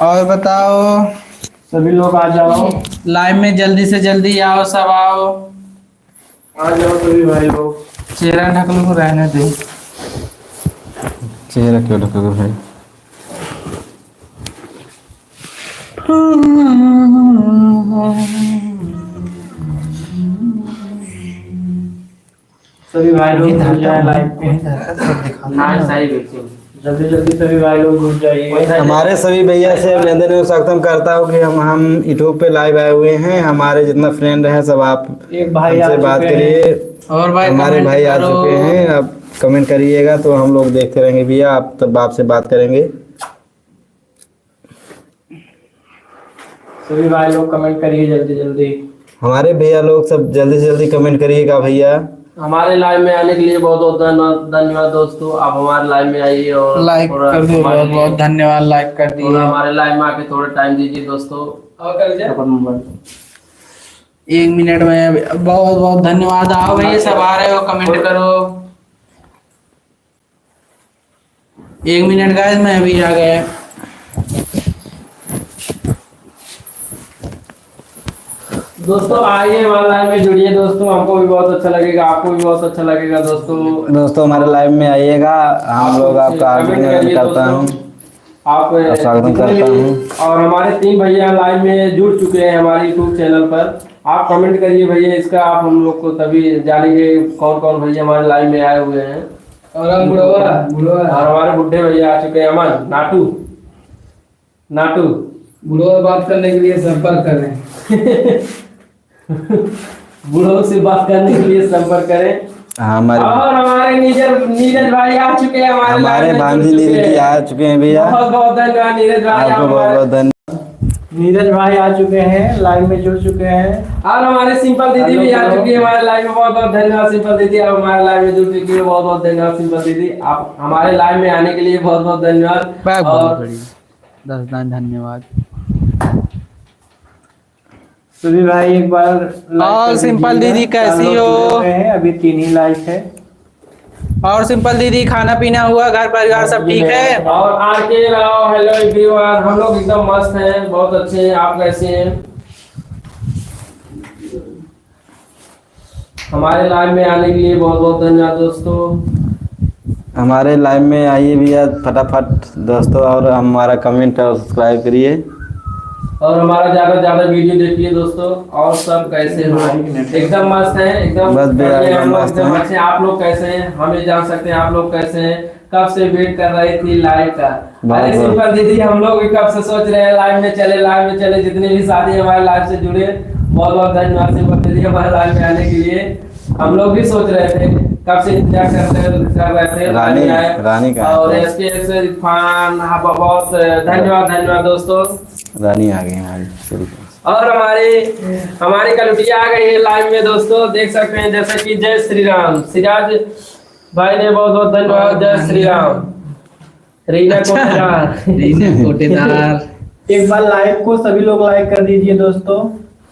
और बताओ। सभी लोग आ जाओ, लाइव में जल्दी से जल्दी आओ, सब आओ। आ जाओ सभी भाई लोग। चेहरा ढक लो, रहने दो। चेहरा क्यों ढकोगे भाई? सभी भाई लोग घुस जाए लाइव पे। हाँ सही बिल्कुल। जल्दी जल्दी सभी भाई लोग घुस जाइए। हमारे सभी भैया से अभिनंदन एवं स्वागतम करता हूँ कि हम यूट्यूब पे लाइव आए हुए हैं। हमारे जितना फ्रेंड है सब आप एक भाई हमसे आ बात चुके करिए। और भाई हमारे कमेंट भाई आ करो। चुके हैं, आप कमेंट करिएगा तो हम लोग देखते रहेंगे भैया, आप तब आपसे बात करेंगे। सभी भाई लोग कमेंट करिए जल्दी जल्दी। हमारे भैया लोग सब जल्दी से जल्दी कमेंट करिएगा भैया। हमारे लाइव में आने के लिए बहुत बहुत धन्यवाद दोस्तों। आप हमारे लाइव में आइए और लाइक थोड़ा कर दिए, हमारे बहुत लिए- बहुत धन्यवाद, लाइक कर दिए। थोड़ा हमारे लाइव में आके थोड़ा टाइम दीजिए दोस्तों। और कर दिया। 1 मिनट में बहुत बहुत धन्यवाद। आओ भैया, सब आ रहे हो, कमेंट करो। 1 मिनट गाइस, मैं अभी आ गया। दोस्तों आइए हमारे लाइव में जुड़िए दोस्तों, हमको भी बहुत अच्छा लगेगा, आपको भी बहुत अच्छा लगेगा दोस्तों। दोस्तों हमारे लाइव में आइएगा, हम लोग आपका हार्दिक कमेंट अभिनंदन करिए करता दोस्तों। हूँ, आप स्वागत जितने करता भी- हूँ। और हमारे 3 भैया लाइव में जुड़ चुके हैं हमारे यूट्यूब चैनल पर। आप कमेंट करिए भैया इसका, आप हम लोग को तभी जानेंगे कौन कौन भैया हमारे लाइव में आए हुए हैं। और और हमारे बुढ़े भैया आ चुके हैं, अमन नाटू नाटू बुढ़ो बात करने के लिए संपर्क करें। बूढ़ों से बात करने के लिए संपर्क करें। हमारे और हमारे नीरज भाई आ चुके हैं हमारे लाइव में भांजी जुड़ चुके नीरज जी हैं। आ चुके हैं भैया, बहुत बहुत धन्यवाद नीरज भाई, आपको बहुत बहुत धन्यवाद। नीरज भाई आ चुके हैं, लाइव में जुड़ चुके हैं। और हमारे सिंपल दीदी भी आ चुकी है हमारे लाइव में। बहुत बहुत धन्यवाद सिंपल दीदी, आप हमारे लाइव में जुड़ चुकी है। बहुत बहुत धन्यवाद सिंपल दीदी, आप हमारे लाइव में आने के लिए बहुत बहुत धन्यवाद। और 10 धन्यवाद। सभी भाई एक बार like और कर सिंपल दीजिएगा। दीदी कैसी 4 लोग हो? जुड़े हुए हैं, अभी 3 ही लाइक है। और सिंपल दीदी, खाना पीना हुआ, घर परिवार सब ठीक है? और आरके राव, हेलो एवरीवन, हम लोग एकदम मस्त हैं, बहुत अच्छे हैं। आप कैसे हैं? हमारे लाइव में आने के लिए बहुत बहुत धन्यवाद दोस्तों। हमारे लाइव में आइए भैया फटाफट दोस्तों, और हमारा कमेंट और सब्सक्राइब करिए। और हमारा ज्यादा से ज्यादा वीडियो देखिए दोस्तों। और सब कैसे हो? एकदम मस्त है, एकदम बस भैया, बढ़िया, हम एकदम लोग मस्त एकदम हैं। अच्छे। आप लोग कैसे हैं हम ये जान सकते हैं, आप लोग कैसे हैं? कब से वेट कर रही थी लाइव का। अरे बहुत। सिंपल दीदी, हम लोग भी कब से सोच रहे हैं लाइव में चले, लाइव में चले। जितने भी साथी हमारे लाइव से जुड़े, बहुत बहुत धन्यवाद सिंपल दीदी हमारे लाइव में आने के लिए। हम लोग भी सोच रहे थे, कब से इंतजार कर रहे थे रानी रानी का और SKS इरफान, हाँ, बहुत धन्यवाद दोस्तों। रानी आ गई हमारी। और हमारी कलुटिया आ गई है लाइव में दोस्तों, देख सकते हैं। जैसे कि जय श्री राम, सिराज भाई ने बहुत बहुत धन्यवाद। जय श्री राम। रीना कोटेदार एक बार लाइव को सभी लोग लाइक कर दीजिए दोस्तों।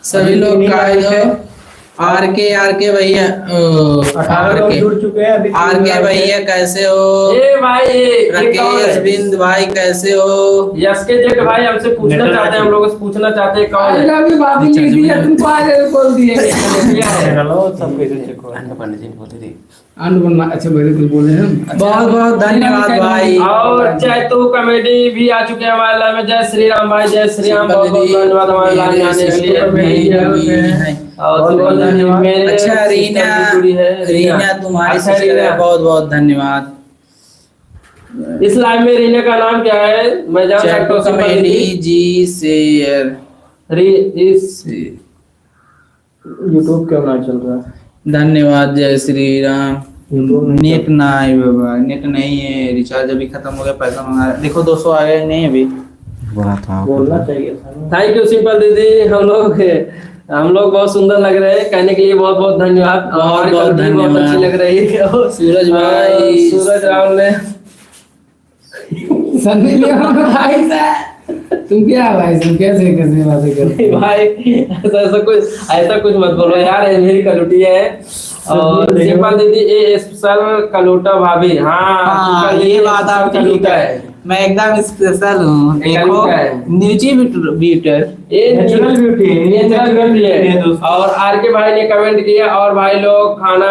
सभी लोग तीन ही like है। आरके भैया, 18 लोग जुड़ चुके हैं अभी। 3 आरके like है। भैया कैसे हो? ए भाई, ये कौन राकेश है? बिंद भाई कैसे हो? यस के जेट भाई हमसे पूछना चाहते हैं, हम लोग से पूछना चाहते हैं कौन है? तुमको आगे बोल दिए। हेलो, सब कैसे चेक हो? अच्छा मेरे को बोले हैं। बहुत बहुत धन्यवाद भाई। और चैतू कॉमेडी भी आ चुके हैं हमारे लाइव में। जय श्री राम भाई, जय श्री राम, बहुत बहुत धन्यवाद हमारे लाइव में आने के लिए। और मेरे अच्छा रीना, sister भी जुड़ी है। रीना तुम्हारी अच्छा, सिस्टर है, रीना। बहुत बहुत धन्यवाद। इस लाइव में रीना का नाम क्या है, मैं जान सकता चैटो हूँ? सिंपल कॉमेडी दीदी। जी शेयर इस यूट्यूब क्यों ना चल रहा है? धन्यवाद। जय श्री राम। नेट ना आए बाबा, नेट नहीं है, रिचार्ज अभी खत्म हो गया, पैसा मंगा रहा है। देखो 200 आ गया नहीं अभी। बोला था बोलना चाहिए था। थैंक यू सिंपल दीदी, हम लोग बहुत सुंदर लग रहे हैं, कहने के लिए बहुत बहुत धन्यवाद। बहुत हमारी बहुत कमेटी बहुत धन्यवाद। अच्छी लग रही है। और सूरज भाई, सूरज राव ने तुम क्या भाई, तुम कैसे कैसे बातें करते भाई ऐसा कुछ मत बोलो यार, ये मेरी कलुटी है। और सिंपल दीदी, ये स्पेशल कलूटा भाभी। हाँ हाँ, सिंपल ये दीदी बात आपकी कलूटा ठीक है। मैं एकदम स्पेशल हूँ। ये देखो कलू का है। न्यूजी ब्यूटर ये नेचुरल ब्यूटी नेचुरल ब्यूटी है। और आर के भाई ने कमेंट किया, और भाई लोग खाना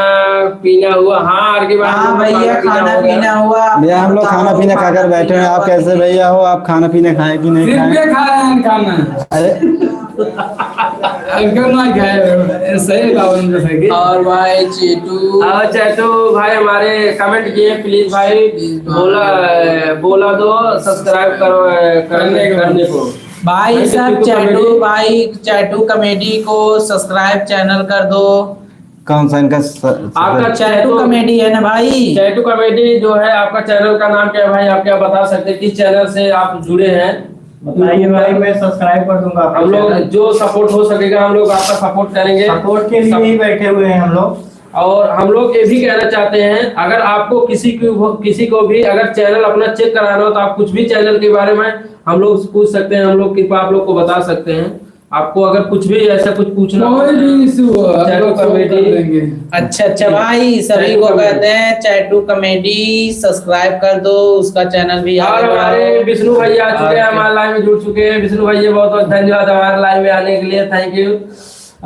पीना हुआ। हाँ आर के भाई हाँ लोग भैया खाना हो गया। पीना हुआ। भैया हम लोग खाना पीना खाकर बैठे हैं। आप कैसे भैया हो? आप खाना पीना खाए कि नहीं खाए? खा रहे हैं खाना। अरे और भाई चेटू चैटू भाई हमारे कमेंट किए, प्लीज भाई बोला दो सब्सक्राइब करो करने को। भाई सब चैटू भाई चैटू कॉमेडी को सब्सक्राइब चैनल कर दो। कौन सा इनका आपका चैटू कॉमेडी है ना भाई? चैटू कॉमेडी जो है, आपका चैनल का नाम क्या है भाई? आप क्या बता सकते हैं किस चैनल से आप जुड़े हैं? बताइए भाई, मैं सब्सक्राइब कर दूंगा आपका हम लोग चैनल। जो सपोर्ट हो सकेगा हम लोग आपका सपोर्ट करेंगे। सपोर्ट के लिए ही बैठे हुए हैं हम लोग। और हम लोग ये भी कहना चाहते हैं, अगर आपको किसी को भी अगर चैनल अपना चेक कराना हो तो आप कुछ भी चैनल के बारे में हम लोग पूछ सकते हैं। हम लोग कृपया आप लोग को बता सकते हैं। आपको अगर कुछ भी ऐसा कुछ पूछना हो, कोई भी इशू हो, हम चैटू लोग solve कर कॉमेडी। देंगे। अच्छा भाई सभी चैटू को कॉमेडी। कहते हैं चैटू कॉमेडी सब्सक्राइब कर दो, उसका चैनल भी और आगे हमारे बढ़ाओ। विष्णु भैया आ चुके हैं, हमारे लाइव में जुड़ चुके हैं। विष्णु भैया बहुत बहुत धन्यवाद हमारे लाइव में आने के लिए, थैंक यू।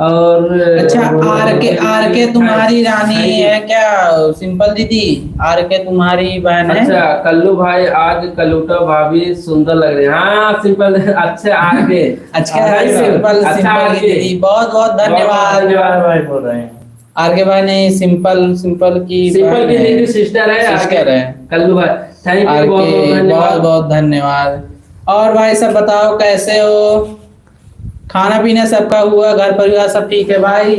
और अच्छा आर के तुम्हारी रानी है क्या? सिंपल दीदी आर के तुम्हारी बहन है? अच्छा कल्लू भाई आज कलूटा भाभी सुंदर लग रही है। हाँ सिंपल अच्छा आर के अच्छा सिंपल सिंपल दीदी बहुत बहुत धन्यवाद। धन्यवाद भाई बोल रहे हैं। आर के भाई ने सिंपल की दीदी सिस्टर है, सिस्टर है। कल्लू भाई थैंक आर यू बहुत बहुत के बहुत धन्यवाद। बहुत धन्यवाद। और भाई सब बताओ कैसे हो? खाना पीना सबका हुआ, घर परिवार सब ठीक है भाई?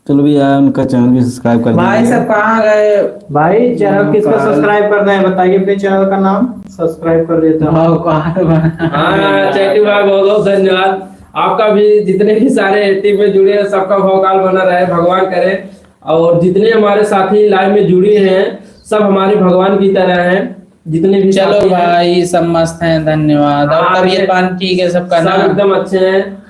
चलो भैया उनका चैनल भी सब्सक्राइब कर भाई दीजिए। सब कहाँ गए? भाई चैनल किसका सब्सक्राइब करना है बताइए, अपने चैनल का नाम सब्सक्राइब कर देता हूँ। हाँ चैटू भाई बहुत बहुत धन्यवाद। आपका भी जितने भी सारे टीम में जुड़े हैं सबका भौकाल बना रहे, भगवान करे। और जितने हमारे साथी लाइव में जुड़े हैं सब हमारे भगवान की तरह हैं। जितने भी चलो साथी हैं, भाई सब मस्त हैं, धन्यवाद। और हाँ, तबीयत पानी ठीक है सबका सब ना? एकदम अच्छे हैं।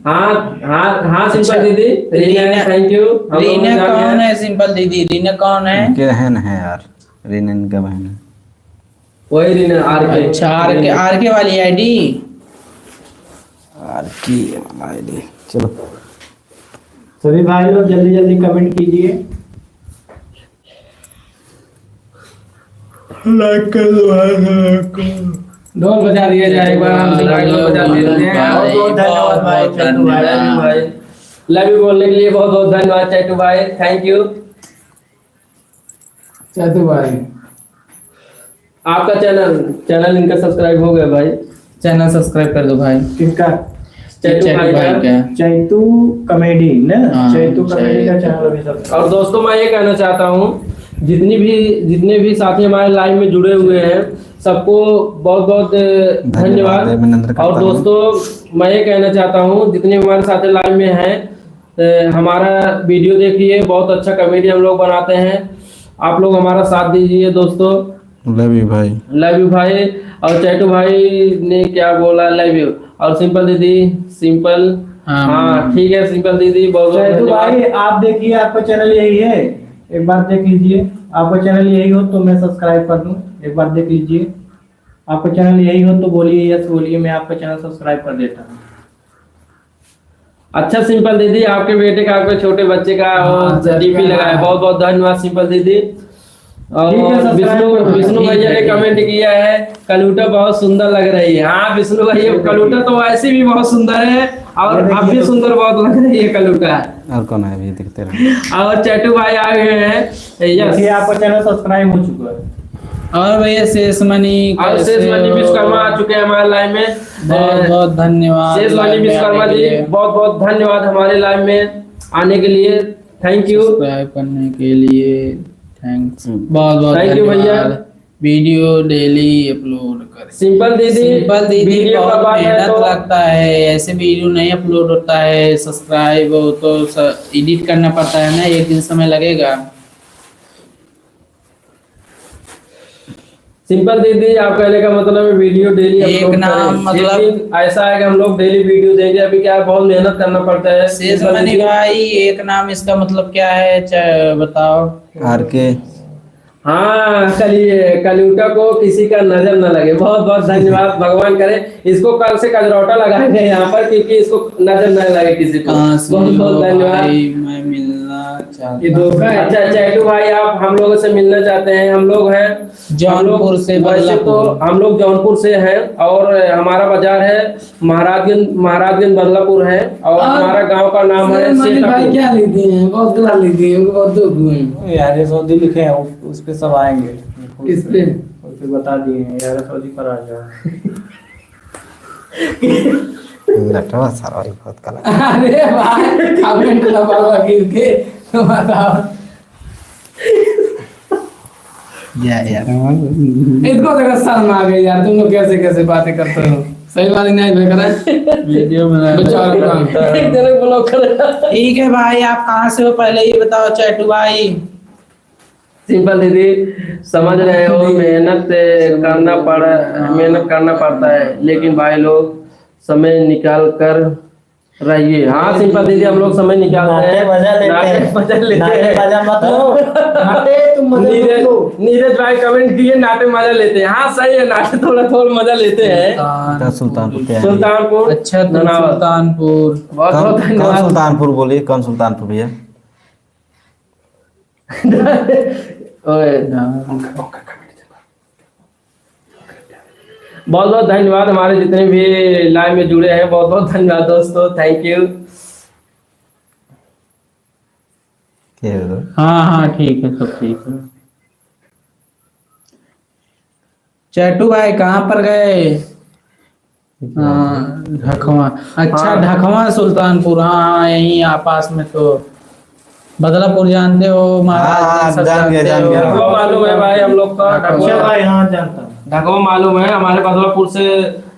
हाँ सिंपल दीदी रीना थैंक यू। रीना कौन है? सिंपल दीदी रीना कौन है? इनके बहन है यार, रीना इनका बहन है। वही रीना आर के। अच्छा आर के वाली आईडी। आर की आईडी। चलो सभी भाई लोग जल्दी जल्दी कमेंट कीजिए। लाइक कर दो भाई। ढोल बजा दिया जाए एक बार हम से ढोल बजा देते हैं। बहुत बहुत धन्यवाद भाई चैटू भाई। लव यू बोलने के लिए बहुत बहुत धन्यवाद चैटू भाई, थैंक यू। चैटू भाई आपका चैनल इनका सब्सक्राइब हो गया भाई। चैनल सब्सक्राइब कर दो भाई। किसका? चैटू भाई का। क्या? चैतू कॉमेडी ना? हाँ, चैतू कॉमेडी का चैनल अभी सब्सक्राइब। और दोस्तों मैं ये कहना चाहता हूँ, जितने भी साथी हमारे लाइव में जुड़े हुए हैं सबको बहुत बहुत धन्यवाद। अभिनंदन करता और हूं। दोस्तों मैं ये कहना चाहता हूँ जितने हमारे साथी लाइव में हैं हमारा वीडियो देखिए, बहुत अच्छा कॉमेडी हम लोग बनाते हैं। आप लोग हमारा साथ दीजिए दोस्तों। लव यू भाई। लव यू भाई। और चैटू भाई ने क्या बोला? Love you. और सिंपल दीदी सिंपल हाँ ठीक है सिंपल दीदी बहुत बहुत चैतू धन्यवाद। भाई आप देखिए, आपका चैनल यही है, एक बार देख लीजिए। आपका चैनल यही हो तो मैं सब्सक्राइब कर दूं, एक बार देख लीजिए। आपका चैनल यही हो तो बोलिए यस बोलिए, मैं आपका चैनल सब्सक्राइब कर देता हूँ। अच्छा सिंपल दीदी आपके बेटे का, आपके छोटे बच्चे का डीपी लगाया, बहुत बहुत धन्यवाद सिंपल दीदी। और ठीक है, सब्सक्राइब कर विष्णु भैया ने कमेंट किया है कलूटा बहुत सुंदर लग रही है। हाँ विष्णु भैया कलूटा तो वैसे भी बहुत सुंदर है और आप भी सुंदर बहुत लग रही है कलूटा। और कौन है अभी दिखते रहे। और चैटू भाई आ गए हैं। यस देखिए आपका चैनल सब्सक्राइब हो चुका है। और भैया शेषमणि और शेषमणि विश्वकर्मा आ चुके हैं हमारे लाइव में। बहुत बहुत धन्यवाद। शेषमणि विश्वकर्मा जी बहुत बहुत धन्यवाद हमारे लाइव में आने के लिए, थैंक यू। सब्सक्राइब करने के लिए थैंक्स, बहुत बहुत Thank you भैया। धन्यवाद। वीडियो डेली अपलोड करें। सिंपल दीदी वीडियो का बहुत बात है मेहनत तो लगता है, ऐसे वीडियो नहीं अपलोड होता है। सब्सक्राइब हो तो एडिट करना पड़ता है ना, एक दिन समय लगेगा। सिंपल दीदी आप कहने का मतलब है वीडियो डेली एक अपलोड नाम करें। मतलब- लेकिन ऐसा है कि हम लोग डेली वीडियो देंगे, अभी क्या है, बहुत मेहनत करना पड़ता है। शेषमणि भाई एक नाम इसका मतलब क्या है बताओ। आर के हाँ कलियुगा को किसी का नजर न लगे। बहुत बहुत धन्यवाद। भगवान करे इसको कल से कजरौटा लगाएंगे यहाँ पर, क्योंकि इसको नजर न लगे किसी को। कहाँ से बहुत हो बहुत धन्यवाद। भाई, मैं मिलना चाहता ये धोखा है। अच्छा चैटू भाई, आप हम लोगों से मिलना चाहते हैं? हम लोग हैं जौनपुर से वैसे तो बदलापुर। हम लोग जौनपुर से हैं, और हमारा बाजार है महाराजगंज बदलापुर है, और हमारा गांव का नाम है मनी भाई सेठापुर। क्या लिखी है? बहुत गला लिखी है, बहुत दुख हुए। यार ये सऊदी लिखे हैं, उस पे सब आएंगे। किस पे? उस पे बता दिए हैं यार, सऊदी पर आ जाओ। लटवा सारा बहुत कला। अरे भाई कमेंट लगा गिर के तो बताओ। यार इसको देखो शर्म आ गई यार, तुम लोग कैसे कैसे बातें करते हो? सही वाली नहीं भेज रहा वीडियो बना बेचारा काम। एक जने ब्लॉक कर। ठीक है भाई, आप कहाँ से हो पहले ये बताओ चैटू भाई। सिंपल दीदी, समझ रहे हो, मेहनत करना पड़ता है, लेकिन भाई लोग समय निकाल कर रहिए। हाँ सिंपल दीदी, हम लोग समय निकालते हैं, नाटे मजा लेते हैं। नीरज भाई कमेंट किए नाटे मजा लेते हैं। हाँ सही है, नाटे थोड़ा थोड़ा मजा लेते हैं। सुल्तानपुर के हैं। सुल्तानपुर। अच्छा तो धन्यवाद। सुल्तानपुर। बहुत बहुत कौन धन्यवाद। सुल्तानपुर बोलिए, कौन सुल्तानपुर भैया? ओए, बहुत बहुत धन्यवाद हमारे जितने भी लाइव में जुड़े हैं। बहुत बहुत धन्यवाद दोस्तों, थैंक यू। हाँ हाँ ठीक है, सब ठीक है। चैटू भाई कहाँ पर गए? हाँ ढकवा। अच्छा हाँ। ढकवा सुल्तानपुर, हाँ हाँ यहीं पास में। तो बदलापुर जानते हो? हाँ, सब जान गया, जानते जान हो? गया। ढाका मालूम है भाई हम लोग का। अच्छा भाई, हाँ जानता हूँ। ढाका मालूम है, हमारे बदलापुर से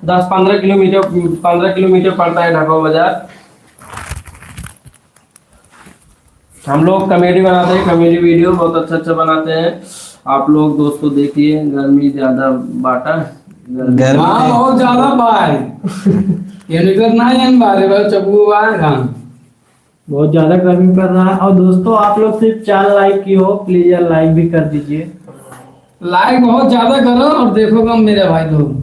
10-15 किलोमीटर पड़ता है ढाका बाजार। हम लोग कॉमेडी बनाते हैं, कॉमेडी वीडियो बहुत अच्छा बनाते हैं। आप लोग दोस्तों देखिए, गर्मी ज्यादा बाटा गर्मी हाँ में- बहुत ज्यादा भाई। ये निकल ना है बारे भाई चप्पू भाई काम। बहुत ज्यादा गर्मी पड़ रहा है। और दोस्तों आप लोग सिर्फ 4 लाइक की हो, प्लीज यार लाइक भी कर दीजिए। लाइक बहुत ज्यादा करो और देखो कम मेरे भाई लोग।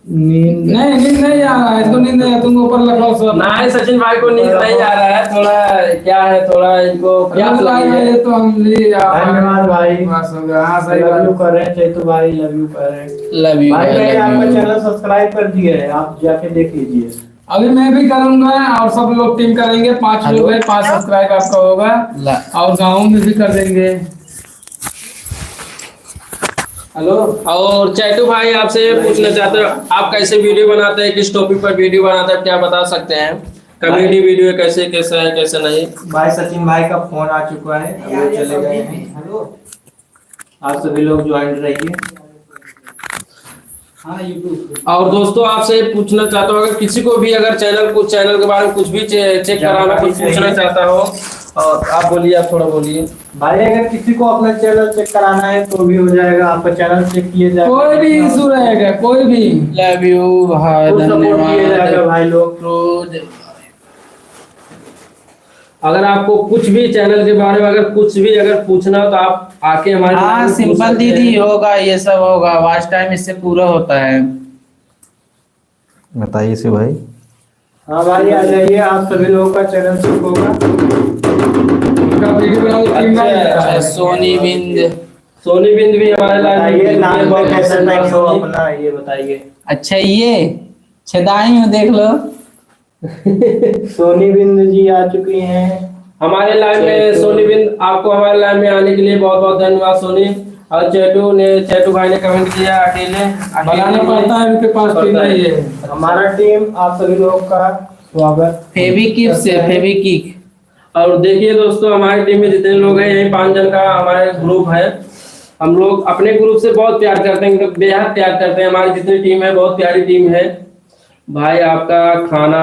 नींद नींद नहीं आ रहा है, इसको नींद नहीं आ, तुम ऊपर लगाओ सब। नहीं सचिन भाई को नींद नहीं आ रहा है, थोड़ा क्या है, थोड़ा इनको प्यास लगी है। ये तो हम धन्यवाद भाई। बस हो गया। हाँ सही लव यू बात। कर रहे हैं चैतू भाई, लव यू कर रहे हैं लव यू भाई। मैंने आपका चैनल सब्सक्राइब कर दिया है, आप जाके देख लीजिए। अभी मैं भी करूंगा और सब लोग टीम करेंगे। 5 लोग हैं, 5 सब्सक्राइब आपका होगा और गाँव में भी कर देंगे। हेलो। और चैटू भाई आपसे पूछना चाहते हो, आप कैसे वीडियो बनाते हैं, किस टॉपिक पर वीडियो बनाते हैं, क्या बता सकते हैं? कॉमेडी वीडियो कैसे कैसे है, कैसे नहीं? भाई सचिन भाई का फोन आ चुका है, अब वो चले गए हैं। आप सभी लोग ज्वाइन रहिए। हाँ यूट्यूब। और दोस्तों आपसे पूछना चाहता हूँ, अगर किसी को भी अगर चैनल के बारे में कुछ भी चेक कराना, कुछ पूछना चाहता हो, और आप बोलिए, आप थोड़ा बोलिए। भाई अगर किसी को अपना चैनल चेक कराना है तो भी हो जाएगा, आपका चैनल चेक किया जाएगा। कोई भी इशू रहेगा, कोई भी। लव यू भाई, फुल सपोर्ट किया जाएगा धन्यवाद। भाई लोग। रोज अगर आपको कुछ भी चैनल के बारे में अगर कुछ भी अगर पूछना हो तो आप आके हमारे हाँ पूछ सिंपल सकते दीदी हैं। होगा, ये सब होगा, वॉच टाइम इससे पूरा होता है। बताइए शिव भाई। हाँ भाई आ जाइए, आप सभी लोगों का चैनल चेक होगा। उनका वीडियो बनाओ, टीम में अच्छा, सोनी बिंद। सोनी बिंद भी हमारे बताइए नाम लाइव को कैसा नहीं हो अपना, ये बताइए। अच्छा ये छेदाई हूँ, देख लो। सोनी बिंद जी आ चुकी हैं। हमारे लाइव में सोनी बिंद, आपको हमारे लाइव में आने के लिए बहुत बहुत धन्यवाद सोनी। और चैटू भाई ने कमेंट किया अकेले बनाना पड़ता है, उनके पास टीम नहीं है। हमारा टीम आप सभी लोगों का स्वागत। फेविकिक से फेविकिक। और देखिए दोस्तों, हमारी टीम में जितने लोग हैं, यही 5 जन का हमारे ग्रुप है। हम लोग अपने ग्रुप से बहुत प्यार करते हैं, बेहद प्यार करते हैं। हमारी जितनी टीम है बहुत प्यारी टीम है। भाई आपका खाना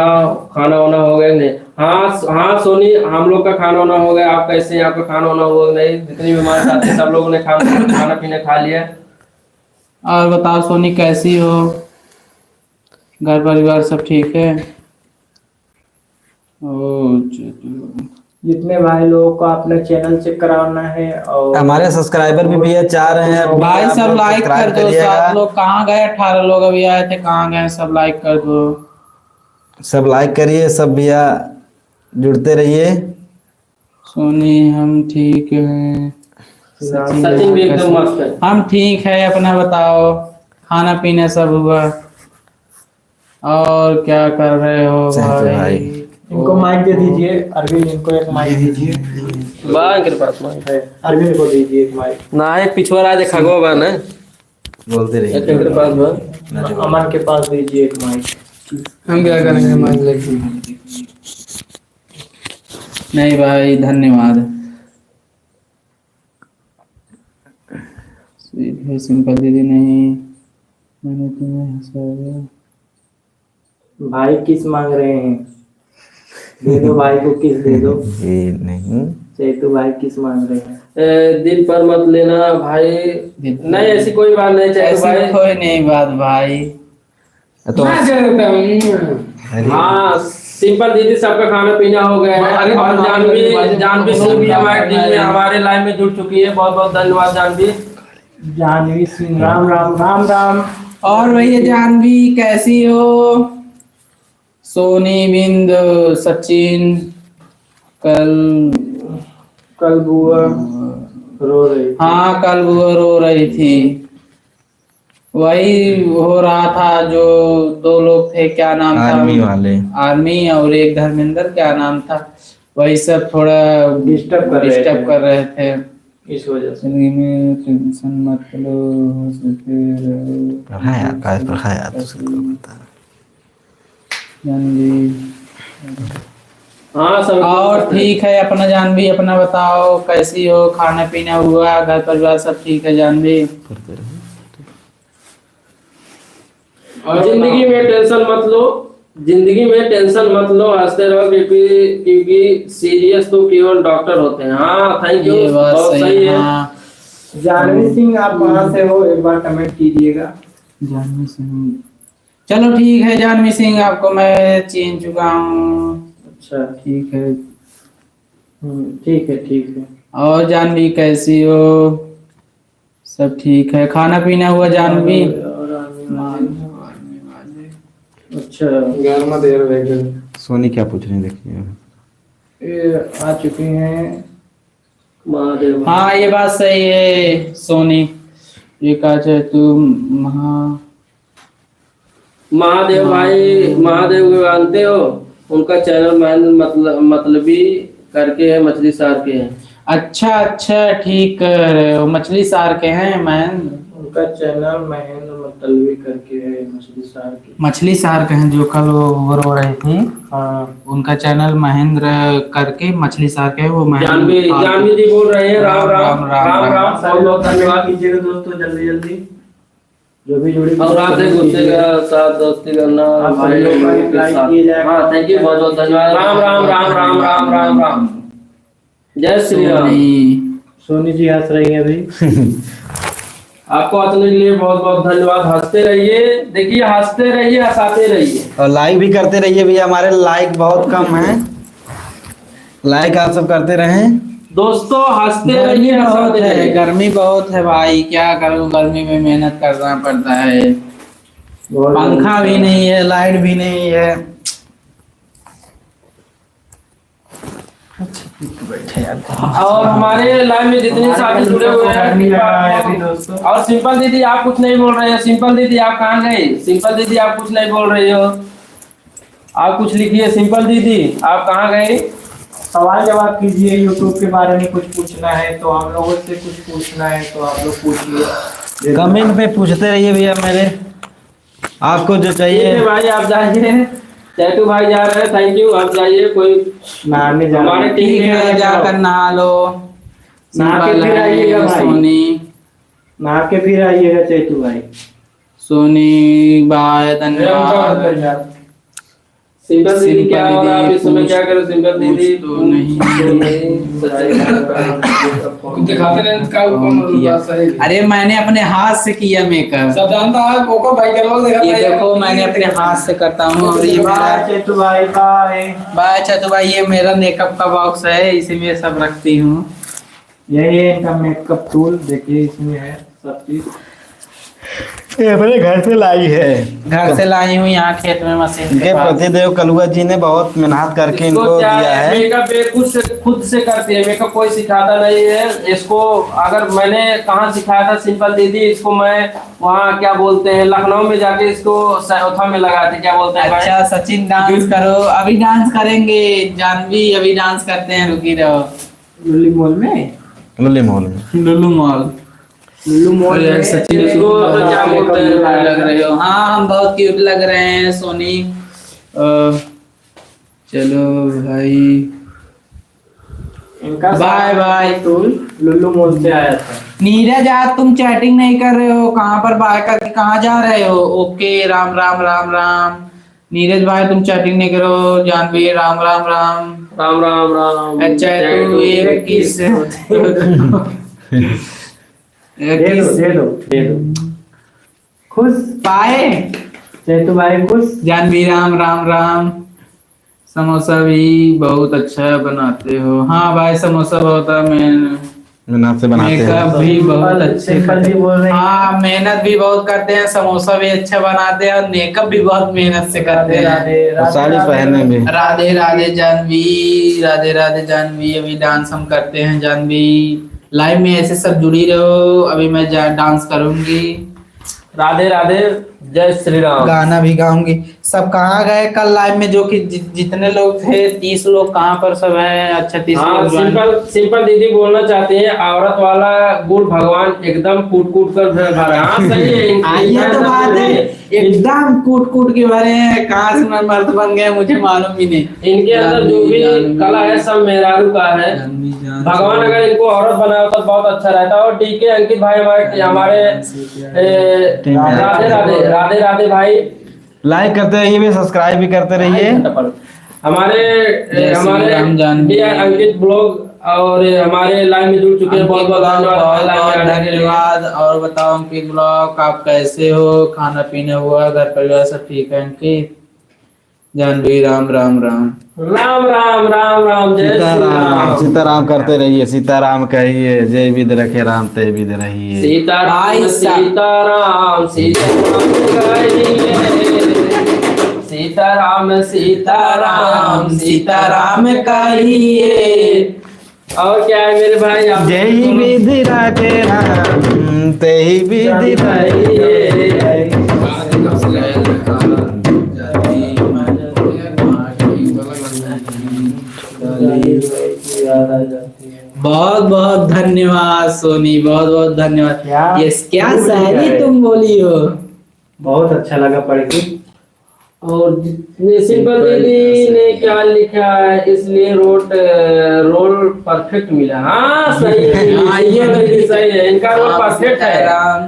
वाना हो गया नहीं? हाँ सोनी, हम लोग का खाना वाना हो गया। आप कैसे हैं, आपका खाना वाना हो गया नहीं? जितने भी हमारे साथी सब लोगों ने खाना पीना खा लिया। और बताओ सोनी कैसी हो, घर परिवार सब ठीक है? ओ जितने भाई लोगों को अपना चैनल चेक कराना है और हमारे सब्सक्राइबर भी भैया चाह रहे हैं अभी भाई आप सब लोग लाइक कर सब्सक्राइब दो। करिएगा। 7 लोग कहाँ गए? 18 लोग अभी आए थे, कहाँ गए? सब लाइक कर दो। सब लाइक करिए, सब भैया जुड़ते रहिए। सोनी हम ठीक हैं। सचिन भी एकदम मस्त है। हम ठीक है, अपना बताओ। खाना पीना सब हुआ? और क्या कर रहे हो सही है भाई। इनको माइक दे दीजिए। अरविंद, इनको एक माइक दीजिए। बांग के पास मांग है। अरविंद को दीजिए एक माइक। ना एक पिछवाड़ा देखा गो बा ना, बोलते रहिए। एक के पास बा। अमन के पास दीजिए एक माइक। हम क्या करेंगे माइक लेके? नहीं भाई, धन्यवाद। सीधे सिंपल दीदी नहीं, मैंने तुम्हें हंसाया। भाई किस मांग रहे हैं? दे दो भाई को, किस दे दो। ये नहीं चैतू भाई किस मांग रहे हैं? दिल पर मत लेना भाई। नहीं ऐसी कोई बात नहीं चाहिए ऐसी भाई। कोई नहीं बात भाई। तो मैं कह देता हूँ। हाँ सिंपल दीदी सबका खाना पीना हो गया है। अरे और जानवी सिंह भी हमारे टीम में हमारे लाइन में जुड़ चुकी है। बहुत बहुत धन्यवाद जानवी। जानवी सिंह, राम राम राम राम। और भैया जानवी कैसी हो? सोनी, बिंद, सचिन कल बुआ रो रही। हाँ कल वो रो रही थी। वही हो रहा था जो 2 लोग थे, क्या नाम था? आर्मी वाले। आर्मी और एक धर्मेंद्र, क्या नाम था? वही सब थोड़ा डिस्टर्ब कर रहे थे। इस वजह से। जिंदगी में टेंशन मत लो, हंसते रहो। हाँ यार, काय पर हाँ यार, तुझको पता है। जानवी हाँ सब और ठीक है। अपना जानवी अपना बताओ, कैसी हो? खाना पीना हुआ? घर परिवार सब ठीक है जानवी? जिंदगी में टेंशन मत लो। जिंदगी में टेंशन मत लो, हंसते रहो क्योंकि सीरियस तो केवल डॉक्टर होते हैं। हाँ थैंक यू, ये बात बहुत सही है। है। हाँ जानवी सिंह, आप कहाँ से हो? एक बार कमेंट कीजिएगा। जानवी सिंह, चलो ठीक है। जानवी सिंह आपको मैं चीन चुका हूँ। अच्छा ठीक है। ठीक है ठीक है। और जानवी कैसी हो? सब ठीक है। खाना पीना हुआ जानवी? अच्छा घर में देर रह गई। सोनी क्या पूछ रहे हैं देखिए। ये आ चुकी हैं। महादेव हाँ ये बात सही है सोनी। ये कहा चाहे तुम महादेव भाई, महादेव को जानते हो? उनका चैनल महेंद्र मतलबी करके है, मछली सार के हैं। अच्छा ठीक कर रहे हो। मछली सार के हैं महेंद्र? उनका चैनल महेंद्र मतलबी करके है, मछली सार की। मछली सार के हैं जो कल वो रो रही थी। हाँ उनका चैनल महेंद्र करके मछली सार के है। वो जानवी जी बोल रहे हैं। राम राम राम राम। सब लोग धन्यवाद कीजिएगा दोस्तों, जल्दी जल्दी जो भी जुड़ी। और आपसे गुस्से का साथ दोस्ती करना। आप सभी लोग का लाइक किए जाएगा। हाँ थैंक यू, बहुत बहुत धन्यवाद। राम राम राम राम राम राम राम। जय श्री राम। सोनी जी हंस रही है अभी। आपको हंसने के लिए बहुत बहुत धन्यवाद। हंसते रहिए, देखिए हंसते रहिए, हंसाते रहिए और लाइक भी करते रहिए भैया, हमारे लाइक बहुत कम है। लाइक आप सब करते रहें दोस्तों। हंसते गर्मी रहिए, बहुत हंसाते है, रहिए। गर्मी बहुत है भाई। क्या करूं, गर्मी में मेहनत करना पड़ता है। पंखा भी नहीं है, लाइट भी नहीं है। और हमारे लाइव में जितने साथी जुड़े हुए हैं। दोस्तों और सिंपल दीदी आप कुछ नहीं बोल रहे हो। सिंपल दीदी आप कहाँ गए? सिंपल दीदी आप कुछ नहीं बोल रही हो। आप कुछ लिखिए। सिंपल दीदी आप कहाँ गए? सवाल जवाब कीजिए। यूट्यूब के बारे में कुछ पूछना है तो हम लोगों से कुछ पूछना है तो आप लोग पूछिए। कमेंट पे पूछते रहिए भैया मेरे, आपको जो चाहिए। भाई आप जाइए। टैटू भाई जा रहे हैं, थैंक यू। आप जाइए। कोई नहाने जा हमारे टीम ठीक है, जाकर नहा लो। नहा के फिर आइएगा भाई। सोनी, नहा के फिर आइएगा चैतू भाई। सोनी बाय, धन्यवाद। सिंपल दीदी क्या हो रहा है आप इस समय क्या करो सिंपल दीदी तो नहीं कुछ दिखाते नहीं का किया। सही अरे मैंने अपने हाथ से किया मेकअप। सब जानता है कोको भाई के लोग ये देखो मैंने अपने हाथ से करता हूँ। और ये मेरा चेतु भाई बाय। बाय चतु भाई, ये मेरा मेकअप का बॉक्स है, इसी में सब रखती हूँ। यही है इनका मेकअप टूल, देखिए इसमें है सब चीज। ये अपने घर से लाई है, घर से लाई हूँ, यहाँ खेत में मशीन इनके के पास। प्रतिदेव कलुआ जी ने बहुत मेहनत करके इसको इनको क्या दिया है। मेकअप ये खुद से करती है, मेकअप कोई सिखाता नहीं है इसको। अगर मैंने कहाँ सिखाया था सिंपल दीदी, इसको मैं वहाँ क्या बोलते हैं लखनऊ में जाके इसको सौथा में लगाए थे, क्या बोलते हैं भाई? अच्छा सचिन डांस करो, अभी डांस करेंगे। जानवी अभी डांस करते हैं, रुकी रहो। लुल्ली मॉल में, लुल्ली मॉल में। Lulu mall. लुल्लू मॉल में सचिन इसको तो क्या बोलते हैं भाई? लग रहे हो। हाँ हम बहुत क्यूट लग रहे हैं सोनी। चलो भाई इनका bye bye. Tool Lulu mall से आया था। नीरज आज तुम चैटिंग नहीं कर रहे हो, कहाँ पर बाय करके कहाँ जा रहे हो? ओके राम राम राम राम। नीरज भाई तुम चैटिंग नहीं करो। जानवी राम राम राम। राम राम राम। अच्छा तू ये किस दे दो खुश पाए। चेतु भाई खुश। जानवी राम राम राम। समोसा भी बहुत अच्छा बनाते हो। हाँ भाई समोसा बहुत मेहनत से बनाते हैं। मेकअप भी बहुत अच्छे सिंपल जी बोल रहे हैं। हाँ मेहनत भी बहुत करते हैं, समोसा भी अच्छा बनाते हैं और मेकअप भी बहुत मेहनत से करते राधे हैं। राधे और साड़ी पहनने में राधे राधे जानवी, राधे राधे जानवी। अभी डांस हम करते हैं जानवी। लाइव में ऐसे सब जुड़ी रहो, अभी मैं डांस करूंगी, राधे राधे, जय श्री राम। गाना भी गाऊंगी। सब कहाँ गए कल लाइव में? जो कि जितने लोग थे 30 लोग कहाँ पर सब हैं? अच्छा 30 हाँ लोग join- सिंपल दीदी बोलना चाहते हैं औरत वाला गुड़ भगवान एकदम कूट कूट कर भरा। हाँ सही है। हाँ, ये तो बात है, एकदम कूट कूट के भरे हैं। कहाँ से मैं मर्द बन गए मुझे मालूम भी नहीं। इनके अंदर जो भी कला है सब मेहरारू का है। भगवान अगर इनको औरत बनाया तो बहुत अच्छा रहता। और डीके अंकित भाई हमारे राधे राधे, राधे राधे भाई। लाइक करते रहिए, सब्सक्राइब भी करते रहिए। हमारे राम जानवी। अंकित ब्लॉग और हमारे लाइव में जुड़ चुके हैं, बहुत बहुत धन्यवाद। धन्यवाद। और बताओ अंकित ब्लॉग आप कैसे हो? खाना पीना हुआ, घर परिवार सब ठीक है अंकित? जानवी राम राम राम। राम राम राम राम, जय श्री सीताराम राम। सीताराम करते रहिए, सीताराम कहिए, जय विद रखे राम ते विद रहिए। सीताराम सीताराम सीताराम सीताराम सीताराम सीताराम कहिए। और क्या है मेरे भाई आप? जय विधि रखे राम ते विधि रहिए। बहुत बहुत धन्यवाद सोनी, बहुत बहुत धन्यवाद। ये क्या शायरी तुम बोली हो? बहुत अच्छा लगा पढ़ के। और जितने सिंपल दीदी ने क्या लिखा है, इसलिए रोल परफेक्ट मिला। हाँ सही है। हाँ, ये दीदी सही है, इनका रोल परफेक्ट है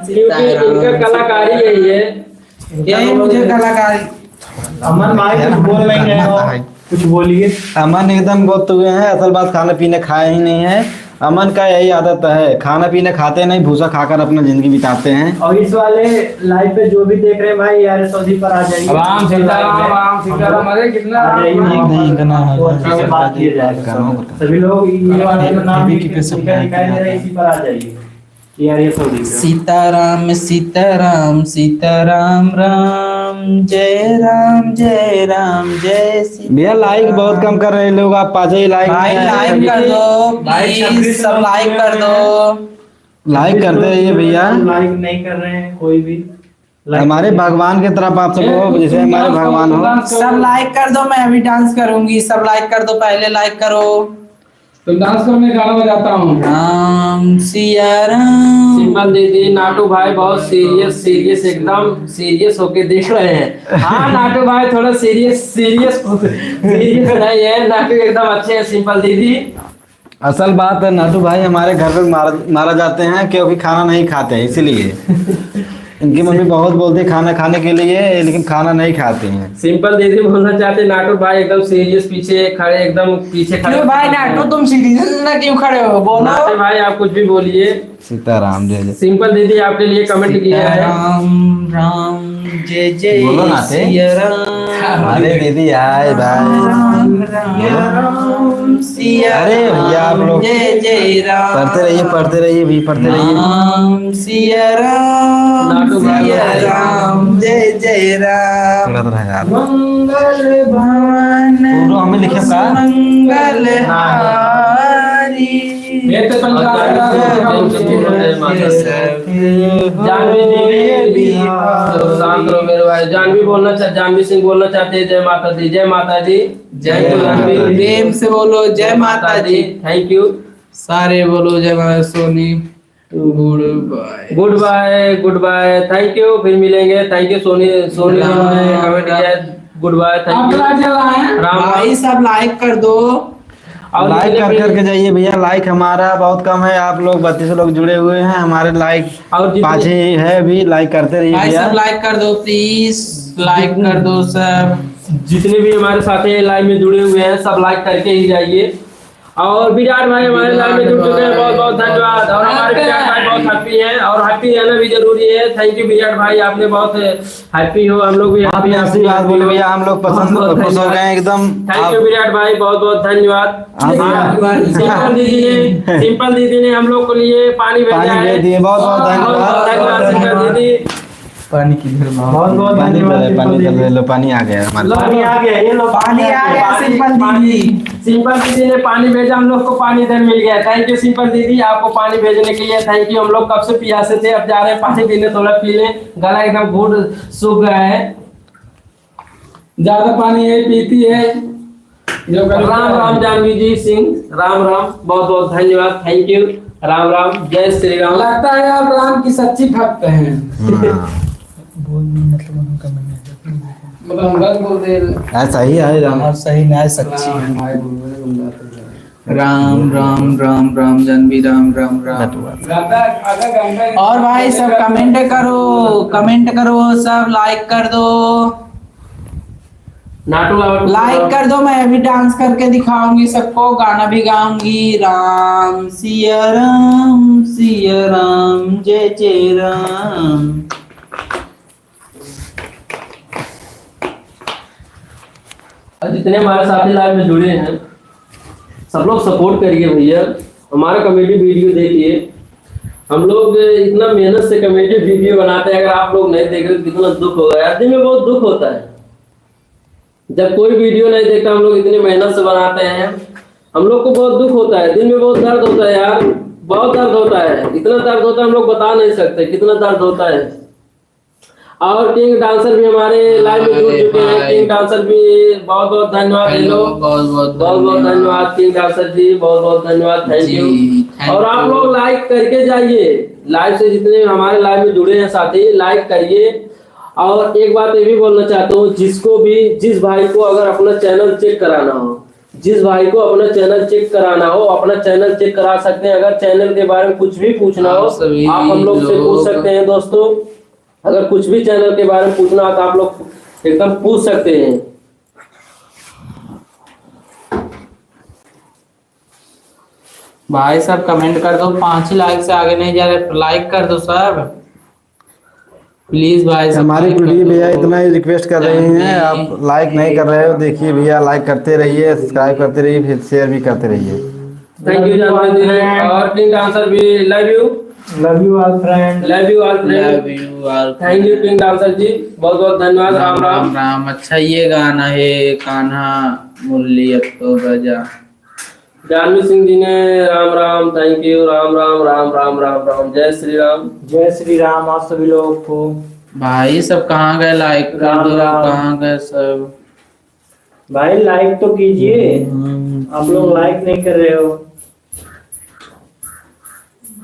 क्योंकि इनका कलाकारी यही है। यही मुझे कलाकारी। अमन भाई कुछ बोल नहीं रहे हो, कुछ बोलिए। अमन एकदम गोत हुए हैं। असल बात खाने पीने खाए ही नहीं है। अमन का यही आदत है, खाना पीना खाते नहीं, भूसा खाकर अपना जिंदगी बिताते हैं। और इस वाले लाइव पे जो भी देख रहे हैं भाई यार सऊदी पर आ जाइए। राम सीताराम। अरे कितना आ जाइए, नहीं करना है। तो अच्छे से बात किया जाएगा। सभी लोग ये वाले में नाम दिखाई दे रहा है, इसी पर आ जाइए कि यार ये सऊदी पे। सीताराम सीताराम सीताराम राम, जय राम जय राम जय सीता। भैया लाइक बहुत कम कर रहे हैं लोग, आप 5 ही लाइक भाई लाइक कर दो प्लीज, सब लाइक कर दो। लाइक करते रहिए भैया। लाइक नहीं कर रहे हैं कोई भी। हमारे भगवान की तरफ आप सबको, जैसे हमारे भगवान हो। सब लाइक कर दो, मैं अभी डांस करूंगी। सब लाइक कर दो, पहले लाइक करो। तुम डांस करो, मैं गाना बजाता हूँ। राम सिया राम। सिंपल दीदी नाटू भाई बहुत सीरियस एकदम सीरियस होके देख रहे हैं। हाँ नाटू भाई थोड़ा सीरियस नहीं है, नाटू एकदम अच्छे हैं सिंपल दीदी। असल बात है नाटू भाई हमारे घर पे मारा जाते हैं क्योंकि खाना नहीं खाते हैं, इसीलिए। इनकी मम्मी बहुत बोलती है खाना खाने के लिए, लेकिन खाना नहीं खाती हैं। सिंपल दीदी बोलना चाहते नाटू भाई एकदम सीरियस पीछे खड़े, एकदम पीछे खड़े। क्यों भाई नाटू तुम सीरियस ना क्यों खड़े हो, बोलो। नाटे भाई आप कुछ भी बोलिए। सीताराम जय जय। सिंपल दीदी आपके लिए कमेंट किया है। राम राम जय जय बोलो नाटे। सिया राम। अरे दीदी आए भाई। राम सिया अरे भैया आप लोग जय जय राम। पढ़ते रहिए भी पढ़ते रहिए। राम सिया राम नाटू भाई सिया भाई। राम जय जय राम। थोड़ा थोड़ा यार। मंगल भवन पूरा हमें लिखे का? मंगल हारी। ये तो जानवी दीदी शांत रहो मेरे भाई। जानवी सिंह बोलना चाहते हैं जय माता दी। जय माता दी। जय जानवी। प्रेम से बोलो जय माता दी। Thank you. सारे बोलो जय माता Soni. Good bye. Good bye good bye. Thank you, फिर मिलेंगे। थैंक यू सोनी सोनी ने कमेंट किया। Good bye thank you. Ram भाई सब लाइक कर दो और लाइक जितने कर भी- करके जाइए भैया। लाइक हमारा बहुत कम है, आप लोग 32 लोग जुड़े हुए हैं, हमारे लाइक और जितने- 5 ही है भी। लाइक करते रहिए भाई भैया। सब लाइक कर दो प्लीज, लाइक कर दो सब। जितने भी हमारे साथी लाइव में जुड़े हुए हैं सब लाइक करके ही जाइए। और विराट भाई हमारे लाइव में जुड़ चुके हैं, बहुत बहुत धन्यवाद। और हमारे विराट भाई बहुत हैप्पी हैं और हैप्पी रहना भी जरूरी है। थैंक यू विराट भाई, आपने बहुत हैप्पी हो, हम लोग भी आप हैप्पी ऐसी बात बोले भैया, हम लोग पसंद खुश हो गए हैं एकदम। थैंक यू विराट भाई, बहुत बहुत धन्यवाद। सिंपल दीदी ने हम लोग को लिए पानी भेजा पानी है। भेज दिए, बहुत बहुत धन्यवाद धन्यवाद। सिंपल दीदी। पानी की घर बहुत बहुत पानी धन्यवाद। पानी ले लो, पानी आ गया हमारे पास। पानी आ गया, ये लो पानी आ गया। सिंपल दीदी सिंपल दीदी ने पानी भेजा, हम लोग को पानी इधर मिल गया। थैंक यू सिंपल दीदी, आपको पानी भेजने के लिए थैंक यू। हम लोग कब से प्यासे थे, अब जा रहे हैं पानी पीने, थोड़ा पी लें, गला एकदम घुट सूख गया है। ज्यादा पानी यही पीती है जो राम राम जानवी जी सिंह, राम राम, बहुत बहुत धन्यवाद। थैंक यू, राम राम, जय श्री राम। लगता है आप राम की सच्ची भक्त हैं। हाँ, मतलब हम गलत बोल रहे हैं। ऐसा ही है राम। और सही न्याय सच्ची है। भाई बोल रहे हैं, हम बात कर रहे हैं। राम राम राम राम जानवी राम राम राम। गंगा अगर गंगा और भाई सब कमेंट करो सब लाइक कर दो, लाइक कर दो। मैं अभी डांस करके दिखाऊंगी सबको, गाना भी गाऊंगी। राम सिया राम जय जय राम। और जितने हमारे साथी लाइव में जुड़े हैं सब लोग सपोर्ट करिए भैया, हमारा कॉमेडी वीडियो देखिए। हम लोग इतना मेहनत से कॉमेडी वीडियो बनाते हैं, अगर आप लोग नहीं देख रहे तो कितना दुख होगा यार। दिल में बहुत दुख होता है जब कोई वीडियो नहीं देखता। हम लोग इतनी मेहनत से बनाते हैं, हम लोग को बहुत दुख होता है, दिल में बहुत दर्द होता है यार, बहुत दर्द होता है। इतना दर्द होता है हम लोग बता नहीं सकते कितना दर्द होता है। और किंग डांसर भी हमारे लाइव में जुड़ चुके हैं। किंग डांसर भी बहुत बहुत धन्यवाद। हेलो, बहुत बहुत धन्यवाद किंग डांसर जी, बहुत बहुत धन्यवाद। Thank ji, you. thank और आप लोग लाइक करके जाइए, लाइव से जितने हमारे लाइव में जुड़े हैं साथी लाइक करिए। और एक बात ये भी बोलना चाहता हूँ, जिसको भी जिस भाई को अगर अपना चैनल चेक कराना हो, जिस भाई को अपना चैनल चेक कराना हो अपना चैनल चेक करा सकते हैं। अगर चैनल के बारे में कुछ भी पूछना हो आप हम लोग से पूछ सकते हैं दोस्तों। अगर कुछ भी चैनल के बारे में पूछना हो तो आप लोग एकदम पूछ सकते हैं। भाई सब कमेंट कर दो, 5 लाइक से आगे नहीं जा रहे, लाइक कर दो सब प्लीज भाई। सब हमारी like कर वीडियो दो। भैया इतना ही रिक्वेस्ट कर रहे हैं, आप लाइक नहीं कर रहे हो। देखिए भैया लाइक करते रहिए, सब्सक्राइब करते रहिए, फिर शेयर भी करते रहिए। Thank you Jahnavi ji. और किंग डांसर भी love you all friend. Love you all friend. Love you all. Thank you king dancer ji, बहुत बहुत धन्यवाद। राम राम राम। राम। अच्छा ये गाना है कान्हा मुरली अब तो बजा। जानवी सिंह जी ने राम राम, थैंक यू, राम राम राम राम राम राम, जय श्री राम। जय श्री राम आप सभी लोगों को। भाई सब कहाँ गए, लाइक कर राम दो, राम। कहाँ गए सब। भाई लाइक तो कीजिए, आप लोग लाइक नहीं कर रहे हो,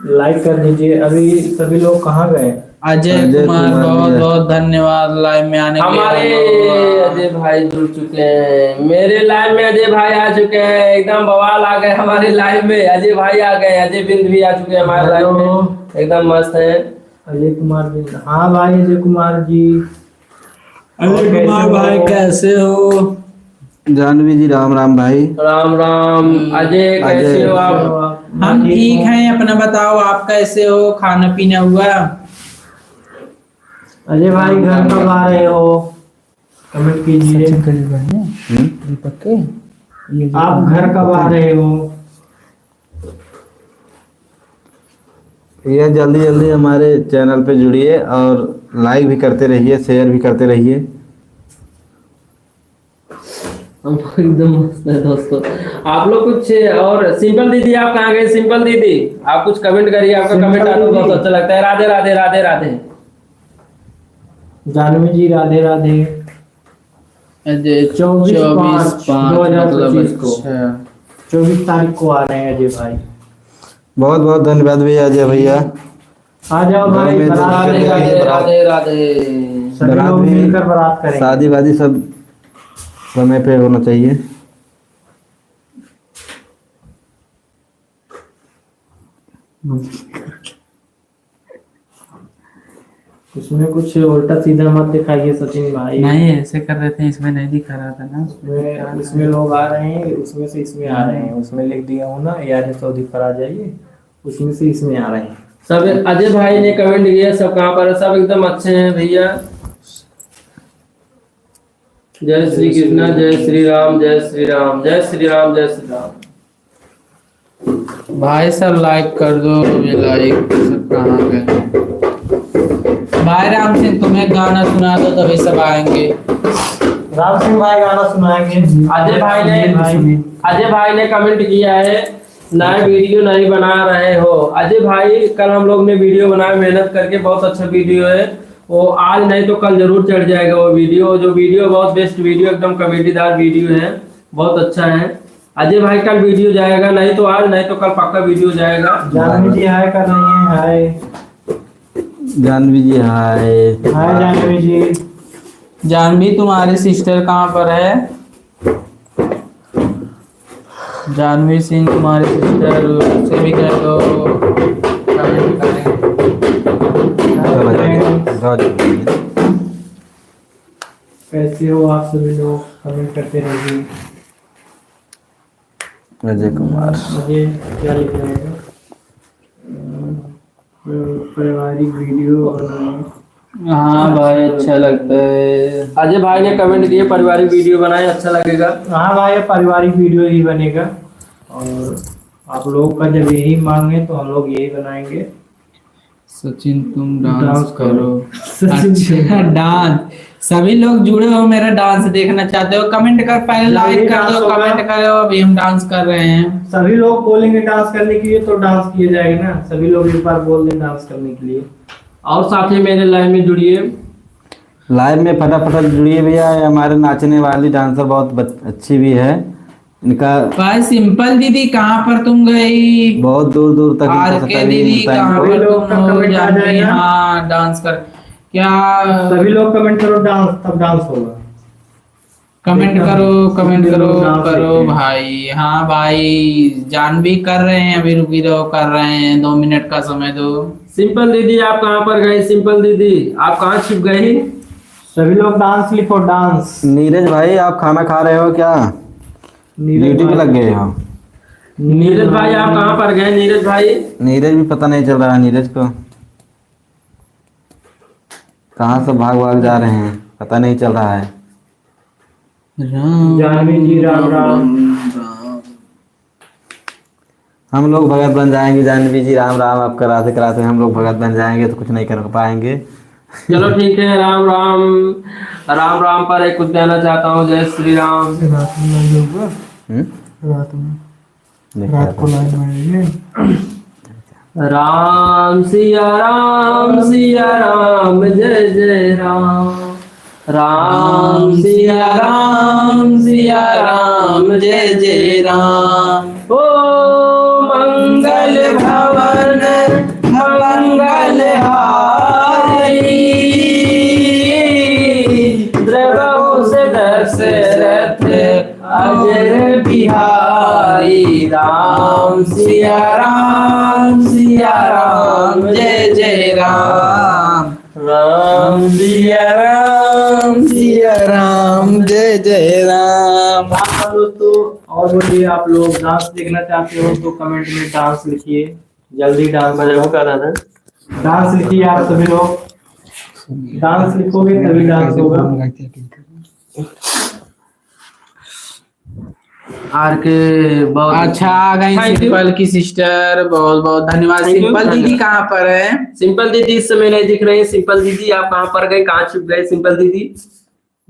लाइक कर दीजिए। अभी सभी लोग कहाँ गए? अजय अजय कुमार कुमार बहुत भैया। बहुत धन्यवाद लाइव में आने के हमारे लिए। अजय भाई जुड़ चुके हैं मेरे लाइव में। अजय भाई आ चुके हैं, एकदम बवाल आ गए हमारे लाइव में। अजय भाई आ गए, अजय बिंद भी आ चुके हैं हमारे लाइव में, एकदम मस्त है। अजय कुमार जी, हाँ भाई अजय कुमार जी। अजय कुमार भाई कैसे हो? जानवी जी राम राम भाई। राम राम। अजय कैसे हो आप? हम ठीक हैं, अपना बताओ आप कैसे हो? खाना पीना हुआ? अजय भाई घर कब आ रहे हो? कमेंट कीजिए। आप घर कब आ रहे हो? ये जल्दी जल्दी हमारे चैनल पे जुड़िए और लाइक भी करते रहिए, शेयर भी करते रहिए। हम एकदम मस्त है दोस्तों। आप लोग कुछ और सिंपल दीदी आप कहाँ गए? सिंपल दीदी आप कुछ कमेंट करिए, आपका कमेंट आता है बहुत अच्छा लगता है। राधे राधे राधे राधे। जानवी जी राधे राधे। अजय 24/5/2025 को 24 तारीख को आ रहे हैं अजय भाई। बहुत बहुत धन्यवाद भैया अजय भैया। आ जाओ भाई, में बारात राधे में राधे राधे राधे। सभी लोग मिलकर बारात करेंगे। शादी वादी सब समय पे होना चाहिए। उसमें कुछ उल्टा सीधा मत दिखाइए सचिन भाई। नहीं ऐसे कर रहे थे, इसमें नहीं दिखा रहा था ना। उसमें लोग आ रहे हैं, उसमें से इसमें आ रहे हैं। उसमें लिख दिया हूँ ना यार सऊदी पर आ जाइए, उसमें से इसमें आ रहे हैं। सब अजय भाई ने कमेंट किया, सब कहाँ पर है? सब एकदम अच्छे हैं भैया। जय श्री कृष्णा, जय श्री राम, जय श्री राम, जय श्री राम, जय श्री राम। भाई सब लाइक कर दो। ये लाइक सब कहाँ गए? भाई राम सिंह तुम्हें गाना सुना दो तभी सब आएंगे। राम सिंह भाई गाना सुनाएंगे। अजय भाई ने कमेंट किया है, नया वीडियो नहीं बना रहे हो? अजय भाई कल हम लोग ने वीडियो बनाया मेहनत करके, बहुत अच्छा वीडियो है वो। आज नहीं तो कल जरूर चढ़ जाएगा वो वीडियो। जो वीडियो बहुत बेस्ट वीडियो, एकदम कॉमेडीदार वीडियो है, बहुत अच्छा है। अजय भाई कल वीडियो जाएगा, नहीं तो आज नहीं तो कल पक्का वीडियो जाएगा। जानवी जी हाय कर रही हैं। हाय जानवी जी हाय। हाय जानवी जी। जानवी तुम्हारी सिस्टर कहाँ पर है? जानवी सिंह तुम्हारी सिस्टर से भी कह दो। कैसे हो आप सभी लोग? कमेंट करते रहिए। अजय कुमार मुझे क्या लिख रहे हैं? पारिवारिक वीडियो बनाए। हाँ भाई अच्छा लगता है। अजय भाई ने कमेंट किए पारिवारिक वीडियो बनाए, अच्छा लगेगा। हाँ भाई पारिवारिक वीडियो ही बनेगा, और आप लोग का जब यही मांगे तो हम लोग यही बनाएंगे। सचिन तुम डांस करो। सचिन अच्छा डांस, सभी लोग जुड़े हो मेरा डांस देखना चाहते हो? कमेंट कर, पहले लाइक कर दो, कमेंट करो। अभी हम डांस कर रहे हैं। सभी लोग बोलेंगे डांस करने के लिए तो डांस किया जाएगा ना। सभी लोग एक बार बोल दें डांस करने के लिए। और साथ ही मेरे लाइव में जुड़िए। लाइव में फटाफट जुड़िए भैया। हमारे नाचने वाली डांसर बहुत अच्छी भी है। इनका भाई सिंपल दीदी कहाँ पर तुम गई? बहुत दूर दूर तक इनका आर के दीदी कहाँ पर तुम हो? जानवी हाँ डांस कर क्या? सभी लोग कमेंट करो डांस, तब डांस होगा। कमेंट करो, कमेंट करो, डांस करो देखते हैं। भाई। हाँ भाई जानवी कर रहे हैं, अभी रुकी रहो, कर रहे हैं। 2 मिनट का समय दो। सिंपल दीदी आप कहाँ पर गए? सिंपल दीदी आप कहाँ छिप गई? सभी लोग डांस लिखो, डांस। नीरज भाई आप खाना खा रहे हो क्या? ड्यूटी पे लग गए हो? नीरज भाई आप कहाँ पर गए? नीरज भाई नीरज भी पता नहीं चल रहा है। नीरज को कहाँ से भाग भाग जा रहे हैं, पता नहीं चल रहा है। राम जानवी जी राम राम। हम लोग भगत बन जाएंगे। जानवी जी राम राम। आप कराते कराते हम लोग भगत बन जाएंगे तो कुछ नहीं कर पाएंगे। चलो ठीक है। राम राम। राम राम पर एक कुछ कहना चाहता हूँ। जय श्री राम। रात को लाइन में राम सिया राम, सिया राम, जय जय राम। राम सिया राम, सिया राम, जय जय राम। ओ मंगल भवन मंगल हारी, द्रवहु से दशरथ अजर बिहारी। राम सिया राम जय जय राम राम सिया राम जय जय राम। हाँ दोस्तों, और बोलिए, आप लोग डांस देखना चाहते हो तो कमेंट में डांस लिखिए, जल्दी डांस मजा कर रहा था। डांस लिखिए। आप सभी लोग डांस लिखोगे तभी डांस होगा। आर के बहुत अच्छा आ गई Thank you. सिंपल की सिस्टर, बहुत बहुत धन्यवाद। Thank you. सिंपल दीदी कहाँ पर है? सिंपल दीदी इस समय नहीं दिख रही है। सिंपल दीदी आप कहाँ पर गए, कहाँ छुप गए सिंपल दीदी?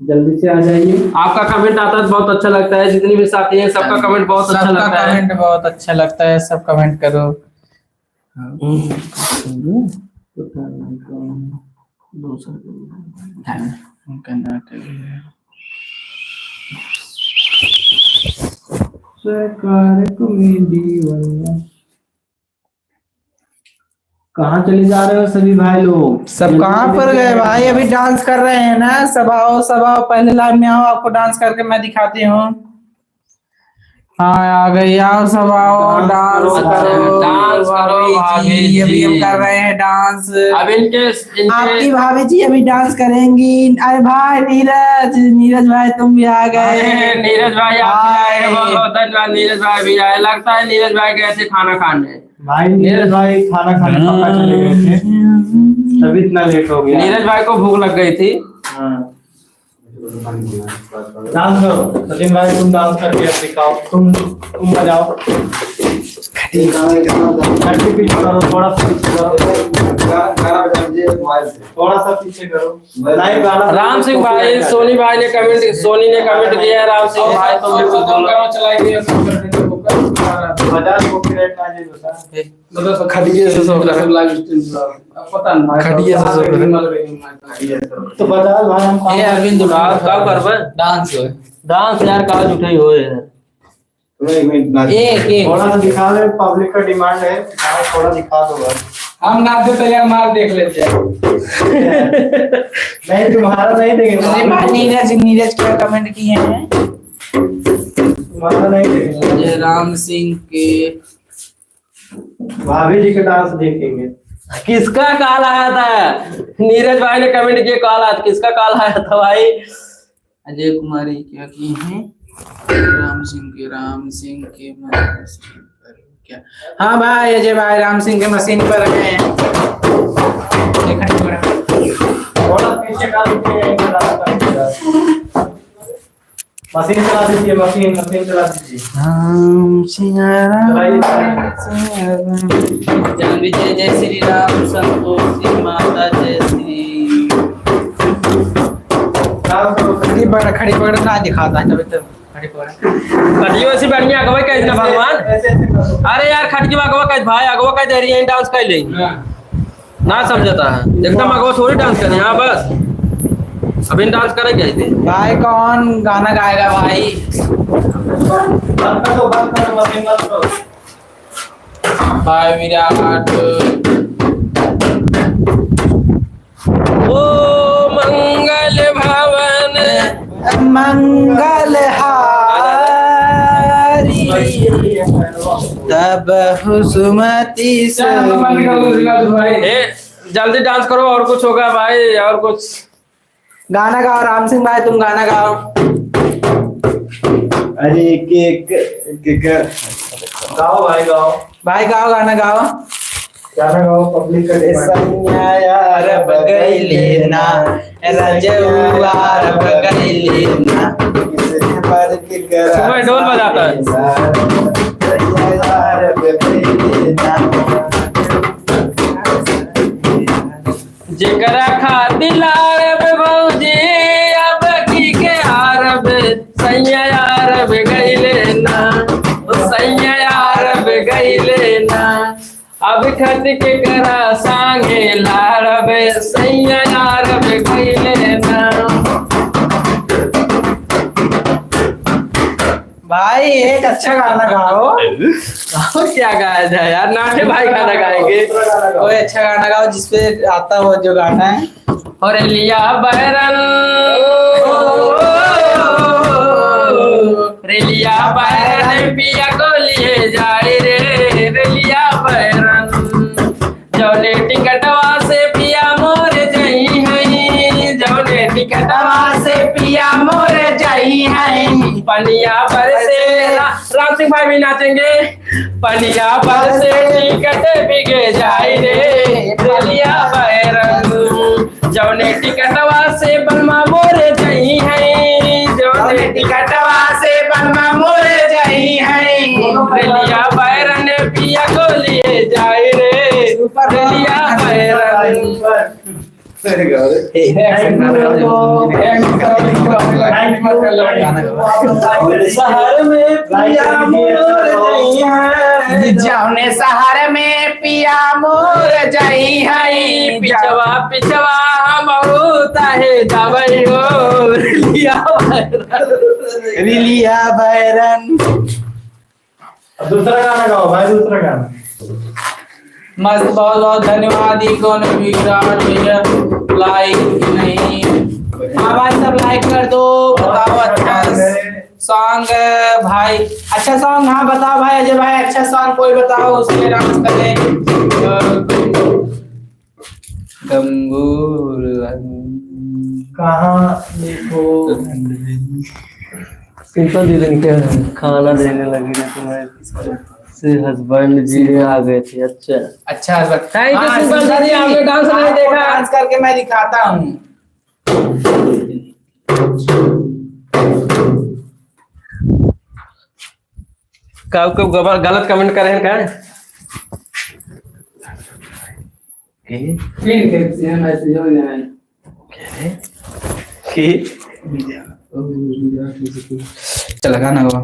जल्दी से आ जाइए। आपका कमेंट आता है तो बहुत अच्छा लगता है। जितनी भी साथी हैं सबका कमेंट बहुत अच्छा सबका लगता है। कमेंट बहुत अच्छा लगता है, सब कमेंट करो। कहाँ चले जा रहे हो सभी भाई लोग? सब कहाँ पर गए भाई? अभी डांस कर रहे हैं ना। सब आओ सब आओ, पहले लाइव में आओ, आपको डांस करके मैं दिखाती हूँ। हाँ आ गई, आओ सब आओ, डांस करो। डांस करो भाभी जी। अभी हम कर रहे हैं डांस। अब इनके आपकी भाभी जी अभी डांस करेंगी। अरे भाई नीरज भाई तुम भी आ गए। नीरज भाई आप भी आए हैं, बहुत बहुत धन्यवाद। नीरज भाई भी आए, लगता है नीरज भाई गए थे खाना खाने। भाई नीरज भाई खाना खाने पक्का चले गए थे, तभी इतना लेट हो गया। नीरज भाई को भूख लग गई थी। हाँ। डांस करो सचिन भाई, तुम डांस करके अब दिखाओ। तुम बजाओ। खट्टी पीछे करो, थोड़ा सा पीछे करो, थोड़ा सा पीछे करो। लाइव गाना। राम सिंह भाई, सोनी ने कमेंट किया है। राम सिंह भाई तुम भी कुछ बोलो। बजा कॉपीराइट ना जाए बता। खटिए से सो कर पता नहीं खटिए से सो तो बजा भाई, हम ये अरविंद का करबे डांस हो। डांस यार काज उठे हुए हैं। एक थोड़ा सा दिखा दे, पब्लिक का डिमांड है, थोड़ा दिखा दो भाई। हम नाच दे यार, मार देख लेते हैं। नहीं तुम्हारा नहीं अरे देंगे, भाई नीरज क्या कमेंट किए हैं? तुम्हारा नहीं देंगे। जय राम सिंह के भाभी जी का डांस देखेंगे। किसका कॉल आया था? नीरज भाई ने कमेंट किया कॉल आया था। किसका कॉल आया था भाई? अजय कुमारी क्या की हैं? राम सिंह के क्या? हाँ भाई अजय भाई राम सिंह के मशीन पर हैं। थोड़ा पीछे का मशीन चला दीजिए, मशीन चला दीजिए। राम जानवी जय श्री राम, संतोषी माता जय श्री। खड़ी पकड़ ना दिखाता है, तभी तो खड़ी पकड़। खटियो से बढ़िया अगवा कैसे ना भगवान। अरे यार खटियो अगवा कैसे भाई, अगवा कैसे दे रही है डांस कर ले ना समझता है एकदम। अगवा थोड़ी डांस करे। हाँ बस अभी डांस करेंगे थे भाई। कौन गाना गाएगा भाई? बंद कर दो मशीन बंद करो। भाई विराट ओ मंगल भवन मंगल हारी तब सुमति बंद कर दो सिंगार भाई। जल्दी डांस करो और कुछ होगा भाई, और कुछ गाना गाओ। राम सिंह भाई तुम गाना गाओ। अरे के गाओ भाई, गाओ भाई गाओ, गाना गाओ। गाना गाओ, पब्लिक का डिमांड। यार बगैले ना रजवार बगैले ना सुबह ढोल बजाता है। जेकरा खातिर लारब भौजी अब की के आरब सैया यारब गईले ना, सैया यारब गईले ना। अब खत के करा सांगे लारब सैया यारब गईले ना। भाई एक अच्छा गाना गाओ। क्या गाया जाए यार? नाटे भाई गाना गाएंगे। कोई अच्छा गाना गाओ जिसपे आता हो जो गाना है। और लिया बहरन रेलिया बहरन पिया को लिए टिकटवा से पिया मोर जाई है। पनिया पर से राम सिंह भाई भी नाचेंगे। पनिया पर से टिकट बिके जाए रे रेलिया बैरंग जौने टिकटवा से बलमा मोर जाई है। जौने टिकटवा से बनमा मोर जाई है। रेलिया बैरन पिया को लिए जाए रे रेलिया बैरन। शहर में पिया मोर जाई है। जौने शहर में पिया मोर जाई है। पिछवा पिछवा हम बहुत है दवाई हो रेलिया बैरन। रिलिया बैरन। दूसरा गाना गाओ भाई, दूसरा गाना। मस्त, बहुत बहुत धन्यवाद। कौन भैया लाइक नहीं, हाँ भाई सब लाइक कर दो। बताओ अच्छा सॉन्ग भाई, अच्छा सॉन्ग, हाँ बताओ भाई अजय भाई अच्छा सॉन्ग कोई बताओ उसके डांस करें। गंगूर कहाँ देखो सिंपल दीदी क्या खाना देने लगी ना तुम्हारे से हस्बैंड जी आ गए थे। अच्छा अच्छा थैंक यू हाँ, सिंपल दीदी, आपने डांस नहीं आपको देखा। डांस करके मैं दिखाता हूँ। कब कब गलत कमेंट करे हैं क्या? चल गाना गवा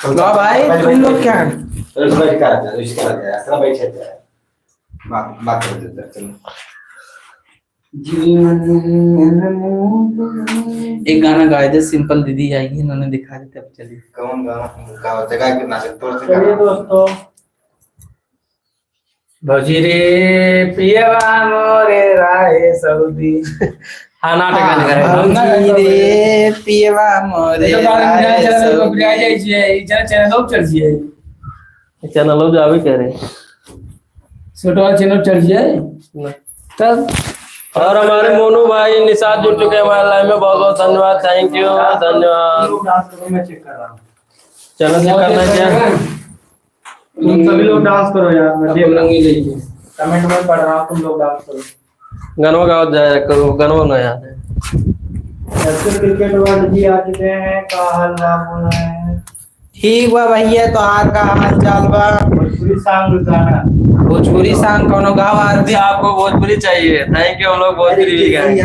लो भाई, तुम लोग क्या बात कर देते हैं, चलो। एक गाना गाए थे, सिंपल दीदी आएगी इन्होंने दिखा देते। अब चलिए कौन गाना जगह कितना से तोड़ से चलिए दोस्तों, भौजी रे पियवा मोरे राय सऊदी। हाँ नाटक गाने करे भौजी रे पियवा मोरे राय सऊदी। चैनल जावे कह रहे चैनल चढ़ जाए तब। और हमारे मोनू भाई निषाद जुड़ चुके हैं हमारे लाइव में, बहुत बहुत धन्यवाद। थैंक यू, धन्यवाद। डांस करो, मैं चेक कर रहा हूँ। चलो क्या करना है क्या? तुम सभी लोग डांस करो यार, मैं देख रहा हूँ कमेंट में पढ़ रहा हूँ, तुम लोग डांस करो। गनवा गाओ जाए करो, गनवा ना याद है। ऐसे क्रिकेट वर्ल्ड जी आ चुके हैं, का हाल बोल रहे हैं। ठीक बा भैया, तो आर का हाल चाल बा। भोजपुरी सॉन्ग गाना, भोजपुरी सॉन्ग कोनो गावा आदमी। आपको भोजपुरी चाहिए? थैंक यू, हम लोग भोजपुरी भी गाएंगे।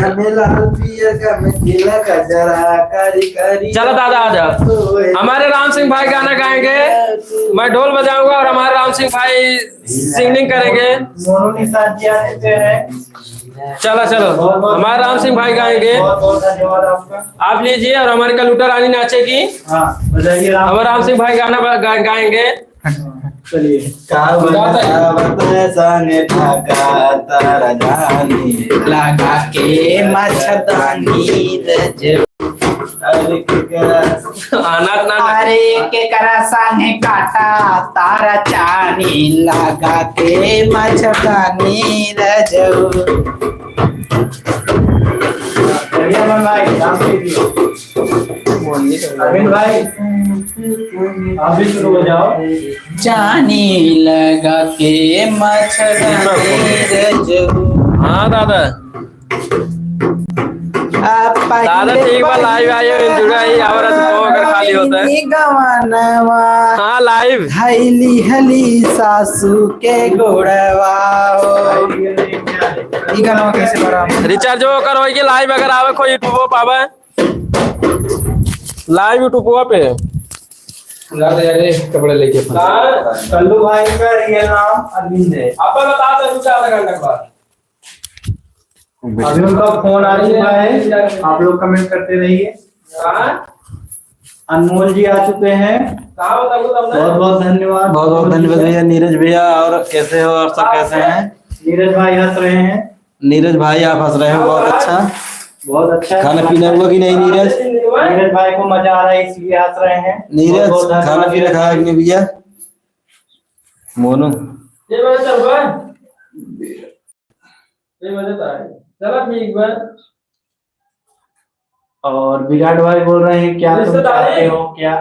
चलो दादा आ जाओ, हमारे राम सिंह भाई गाना गाएंगे, मैं ढोल बजाऊंगा और हमारे राम सिंह भाई सिंगिंग करेंगे। मोनू निषाद जी आ चुके हैं। चलो चलो, हमारे राम सिंह भाई गाएंगे, बहुत बहुत धन्यवाद आपका। आप लीजिए। और हमारी कलूटा रानी नाचेगी, हाँ बजाइए हमारे राम सिंह भाई गाना गाएंगे। चलिए। लगा के मच्छरदानी रज अरे के करा संगे काटा तारा चानी लगा के मच्छरदानी रज। भाई डांस कीजिए। अरविंद भाई आप भी शुरू हो जाओ। चानी लगा के मच्छरदानी रज। हाँ दादा, दादा ठीक बा, लाइव आइए जुड़ा ही हमारा तो अगर खाली होता है। गवानवा हाँ लाइव हली हली सासू के गोड़वा हो। ई गाना कैसे बड़ा रिचार्ज वो करो कि लाइव अगर आवे कोई यूट्यूब पावे, लाइव यूट्यूब पे कपड़े लेके कल्लू भाई का रियल नाम अरविंद है। आप बता दो आधा घंटा के बाद। अभी उनका फोन आ चुका है, आप लोग कमेंट करते रहिए। अनमोल जी आ चुके हैं, बहुत बहुत धन्यवाद। बहुत बहुत धन्यवाद भैया। नीरज भैया और कैसे हो, और सब कैसे हैं? नीरज भाई हंस रहे हैं। नीरज भाई आप हंस रहे हो, बहुत अच्छा। बहुत अच्छा। खाना पीना हुआ कि नहीं नीरज? नीरज भाई को मजा आ रहा है इसलिए हंस रहे हैं। नीरज बहुत बहुत खाना धन्यवाद। पीना खाया कि नहीं भैया? मोनू चलो ठीक है। और विराट भाई बोल रहे हैं क्या तुम चाहते हो, क्या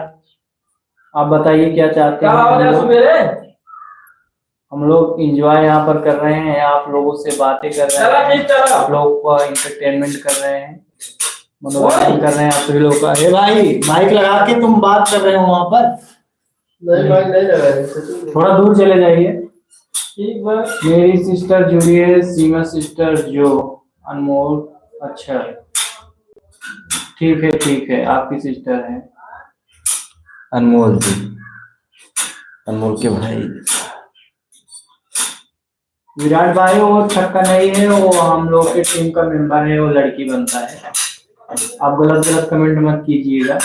आप बताइए क्या चाहते हैं। हम लोग एंजॉय यहाँ पर कर रहे हैं, आप लोगों से बातें कर रहे हैं, आप लोग को इंटरटेनमेंट कर रहे हैं, मनोरंजन कर रहे हैं आप सभी लोग का। हे भाई माइक लगा के तुम बात कर रहे हो वहाँ पर, थोड़ा दूर चले जाइए। मेरी सिस्टर जुड़ी है, सीमा सिस्टर जो अनमोल, अच्छा ठीक है आपकी सिस्टर है अनमोल जी, अनमोल के भाई। विराट भाई वो छक्का नहीं है, वो हम लोग के टीम का मेंबर है, वो लड़की बनता है। आप गलत कमेंट मत कीजिएगा,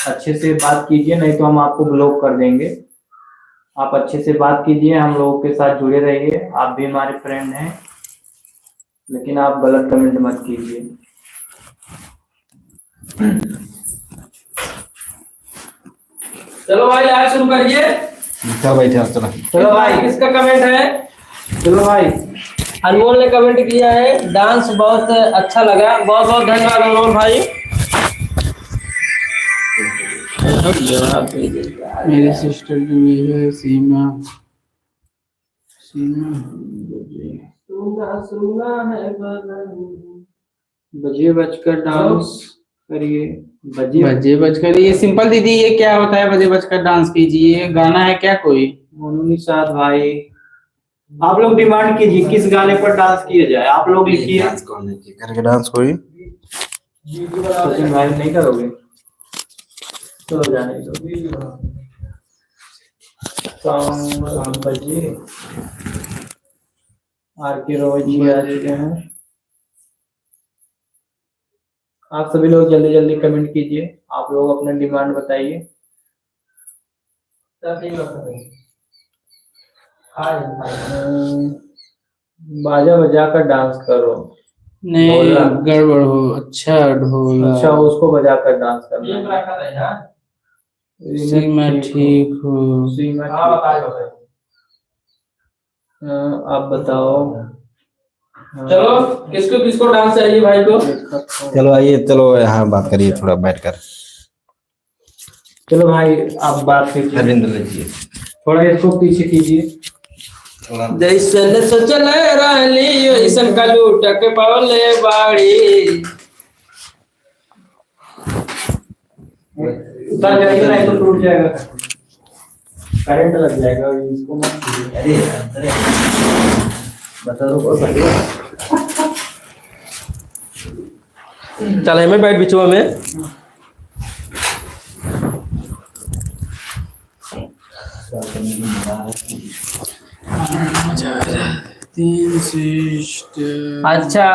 अच्छे से बात कीजिए, नहीं तो हम आपको ब्लॉक कर देंगे। आप अच्छे से बात कीजिए, हम लोगों के साथ जुड़े रहिए, आप भी हमारे फ्रेंड हैं, लेकिन आप गलत कमेंट मत कीजिए। चलो भाई लाइव शुरू करिए। चलो बैठे चलो। चलो भाई किसका कमेंट है? चलो भाई, अनमोल ने कमेंट किया है डांस बहुत अच्छा लगा, बहुत बहुत धन्यवाद अनमोल भाई। मेरी सिस्टर की भी है सीमा। बजे बजकर डांस करिए, बजे बजकर, ये सिंपल दीदी ये क्या होता है बजे बजकर डांस कीजिए, गाना है क्या कोई? मोनू निषाद भाई, आप लोग डिमांड कीजिए किस गाने पर डांस किया जाए, आप लोग लिखिए। डांस कौन है करके डांस कोई सचिन भाई नहीं करोगे तो जाने दो। सॉन्ग बजे आर के रोज जी आ चुके हैं। आप सभी लोग जल्दी जल्दी कमेंट कीजिए, आप लोग अपना डिमांड बताइए। बाजा बजा कर डांस करो, नहीं ढोला। गड़बड़ हो, अच्छा ढोला। अच्छा उसको बजा कर डांस करना। सीमा ठीक हो। सीमा ठीक। आप बताओ। चलो किसको किसको डांस चाहिए भाई को? चलो आइए, चलो यहाँ बात करिए थोड़ा बैठकर। चलो भाई आप बात कीजिए, हरविंदर जी थोड़ा इसको पीछे कीजिए। जैसन सोचल रहली वैसन का लूटक पवले बाड़ी। उतर जाइए नहीं तो टूट जाएगा, करंट लग जाएगा इसको मत कीजिए। अरे बता दो चल हमें बैठ बिचुआ में। तीन सिस्टर। अच्छा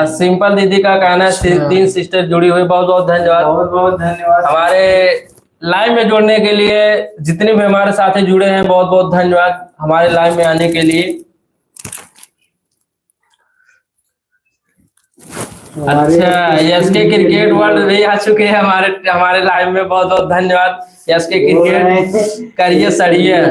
सिंपल दीदी का कहना है 3 सिस्टर जुड़ी हुई, बहुत बहुत धन्यवाद। बहुत बहुत धन्यवाद हमारे लाइव में जुड़ने के लिए, जितने भी हमारे साथी जुड़े हैं बहुत बहुत धन्यवाद हमारे लाइव में आने के लिए। अच्छा एसके क्रिकेट वर्ल्ड भी आ चुके हैं हमारे लाइव में, बहुत बहुत धन्यवाद एसके क्रिकेट करिए सड़िए।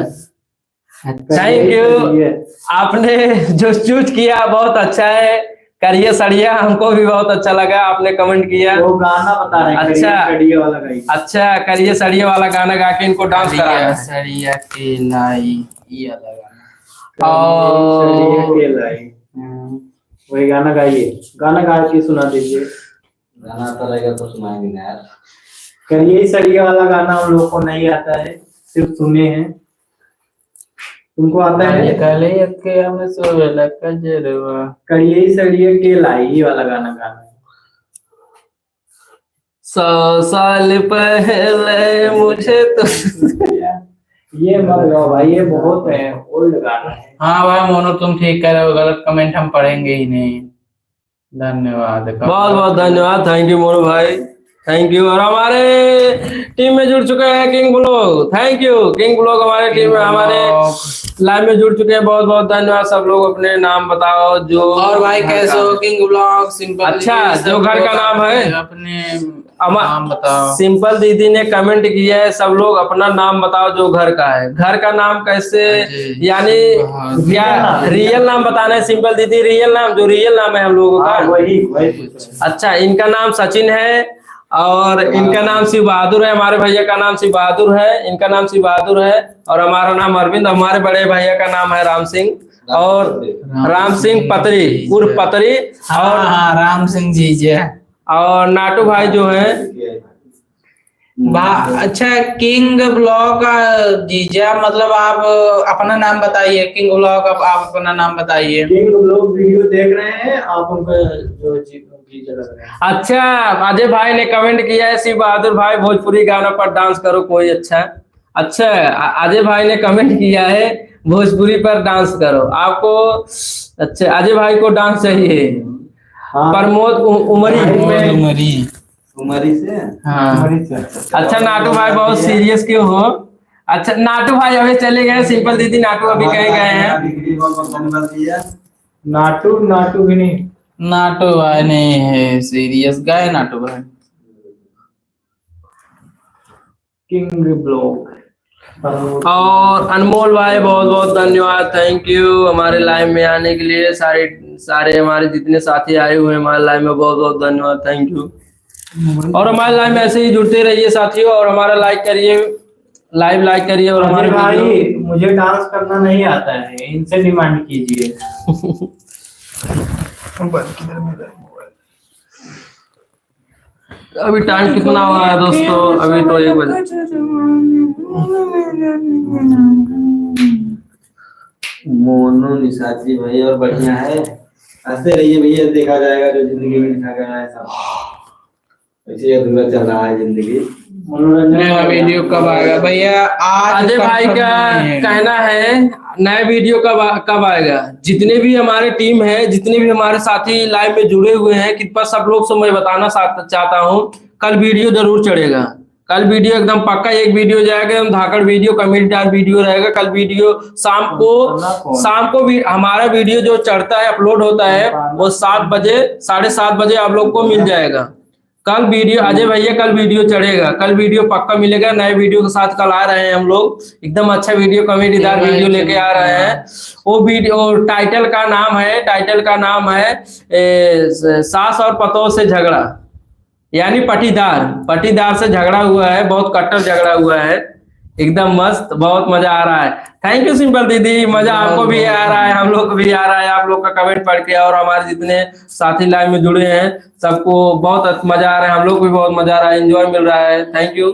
थैंक यू, आपने जो चूज किया बहुत अच्छा है, करिए सड़िया, हमको भी बहुत अच्छा लगा आपने कमेंट किया। वो गाना बता रहे हैं, अच्छा करिए वाला गाइए। अच्छा करिए सड़िया वाला गाना गा के इनको डांस कराया। सरिया के लाई ये लगा। और वही गाना गाइए, गाना गा के सुना दीजिए। गाना आता रहेगा तो सुनाएंगे ना यार। करिए सड़िया वाला गाना हम लोग को नहीं आता है, सिर्फ सुने हैं। तुमको आता है? कले के हमें सोवेला कजरवा। करिए सड़िया के लाई वाला गाना गाना है। 100 साल पहले मुझे तो ये मत गाओ भाई, ये बहुत है ओल्ड गाना है। हाँ भाई मोनू तुम ठीक कह रहे हो, गलत कमेंट हम पढ़ेंगे ही नहीं। धन्यवाद, बहुत बहुत धन्यवाद। थैंक यू मोनू भाई, थैंक यू। और हमारे टीम में जुड़ चुके हैं king blog, thank you king blog हमारे टीम में, हमारे लाइव में जुड़ चुके हैं, बहुत बहुत धन्यवाद। सब लोग अपने नाम बताओ जो। और भाई कैसे हो? King blog simple. अच्छा जो घर का नाम है अपने नाम बताओ। सिंपल दीदी ने कमेंट किया है, सब लोग अपना नाम बताओ जो घर का है। घर का नाम कैसे, यानी क्या रियल नाम बताना है? सिंपल दीदी रियल नाम, जो रियल नाम है हम लोगों का। वही अच्छा इनका नाम सचिन है और इनका नाम शिव बहादुर है, हमारे भैया का नाम शिव बहादुर है, इनका नाम शिव बहादुर है और हमारा नाम अरविंद। हमारे बड़े भैया का नाम है राम सिंह और राम सिंह पतरी उर्फ पतरी और हाँ राम सिंह जी जे और नाटू भाई जो है अच्छा किंग ब्लॉग जीजा, मतलब आप अपना नाम बताइए। किंग ब्लॉग आप अपना नाम बताइए। किंग लोग वीडियो देख रहे हैं, आप उनका जो जीजा लग रहे हैं। अच्छा अजय भाई ने कमेंट किया है शिव बहादुर भाई भोजपुरी गाना पर डांस करो कोई अच्छा। अच्छा अजय भाई ने कमेंट किया है भोजपुरी पर डांस करो आपको। अच्छा अजय भाई को डांस चाहिए। हाँ। प्रमोद उमरी उमरी से हाँ अच्छा नाटू भाई बहुत सीरियस क्यों हो? अच्छा नाटू भाई अभी चले गए, सिंपल दीदी नाटू अभी कहीं गए हैं। नाटू भी नहीं। नाटू भाई नहीं है सीरियस, गए नाटू भाई। किंग ब्लॉग और अनमोल भाई बहुत बहुत धन्यवाद, थैंक यू हमारे लाइव में आने के लिए। सारे हमारे जितने साथी आए हुए हैं हमारे लाइव में बहुत बहुत धन्यवाद, थैंक यू। और हमारे लाइव में ऐसे ही जुड़ते रहिए साथियों और हमारा लाइक करिए, लाइक करिए और हमारे भाई मुझे डांस करना नहीं आता है, इनसे डिमांड कीजिए। अभी टाइम कितना हुआ है दोस्तों? अभी तो 1 बजे। मोनू निशाची भाई और बढ़िया है, हंसते रहिए भैया, देखा जाएगा जो जिंदगी में लिखा गया है सब ऐसे अधूरा चल रहा है जिंदगी। नया वीडियो कब आएगा भैया? आज अजय भाई का कहना है नया वीडियो कब आएगा। जितने भी हमारे टीम है, जितने भी हमारे साथी लाइव में जुड़े हुए हैं, कृपया सब लोग से मैं बताना चाहता हूँ कल वीडियो जरूर चढ़ेगा। कल वीडियो एकदम पक्का एक वीडियो जाएगा, एकदम धाकड़ वीडियो कमेंटदार वीडियो रहेगा। कल वीडियो शाम को भी हमारा वीडियो जो चढ़ता है अपलोड होता है वो 7 बजे 7:30 बजे आप लोग को मिल जाएगा। कल वीडियो अजय भैया कल वीडियो चढ़ेगा, कल वीडियो पक्का मिलेगा। नए वीडियो के साथ कल आ रहे हैं हम लोग, एकदम अच्छा वीडियो कॉमेडीदार वीडियो लेके आ रहे हैं। वो वीडियो टाइटल का नाम है सास और पतोह से झगड़ा, यानी पटीदार से झगड़ा हुआ है, बहुत कट्टर झगड़ा हुआ है, एकदम मस्त, बहुत मजा आ रहा है। थैंक यू सिंपल दीदी, मजा आपको भी आ रहा है, हम लोग को भी आ रहा है आप लोग का कमेंट पढ़ के। और हमारे जितने साथी लाइव में जुड़े हैं सबको बहुत मजा आ रहा है, हम लोग को भी बहुत मजा आ रहा है, एंजॉय मिल रहा है। थैंक यू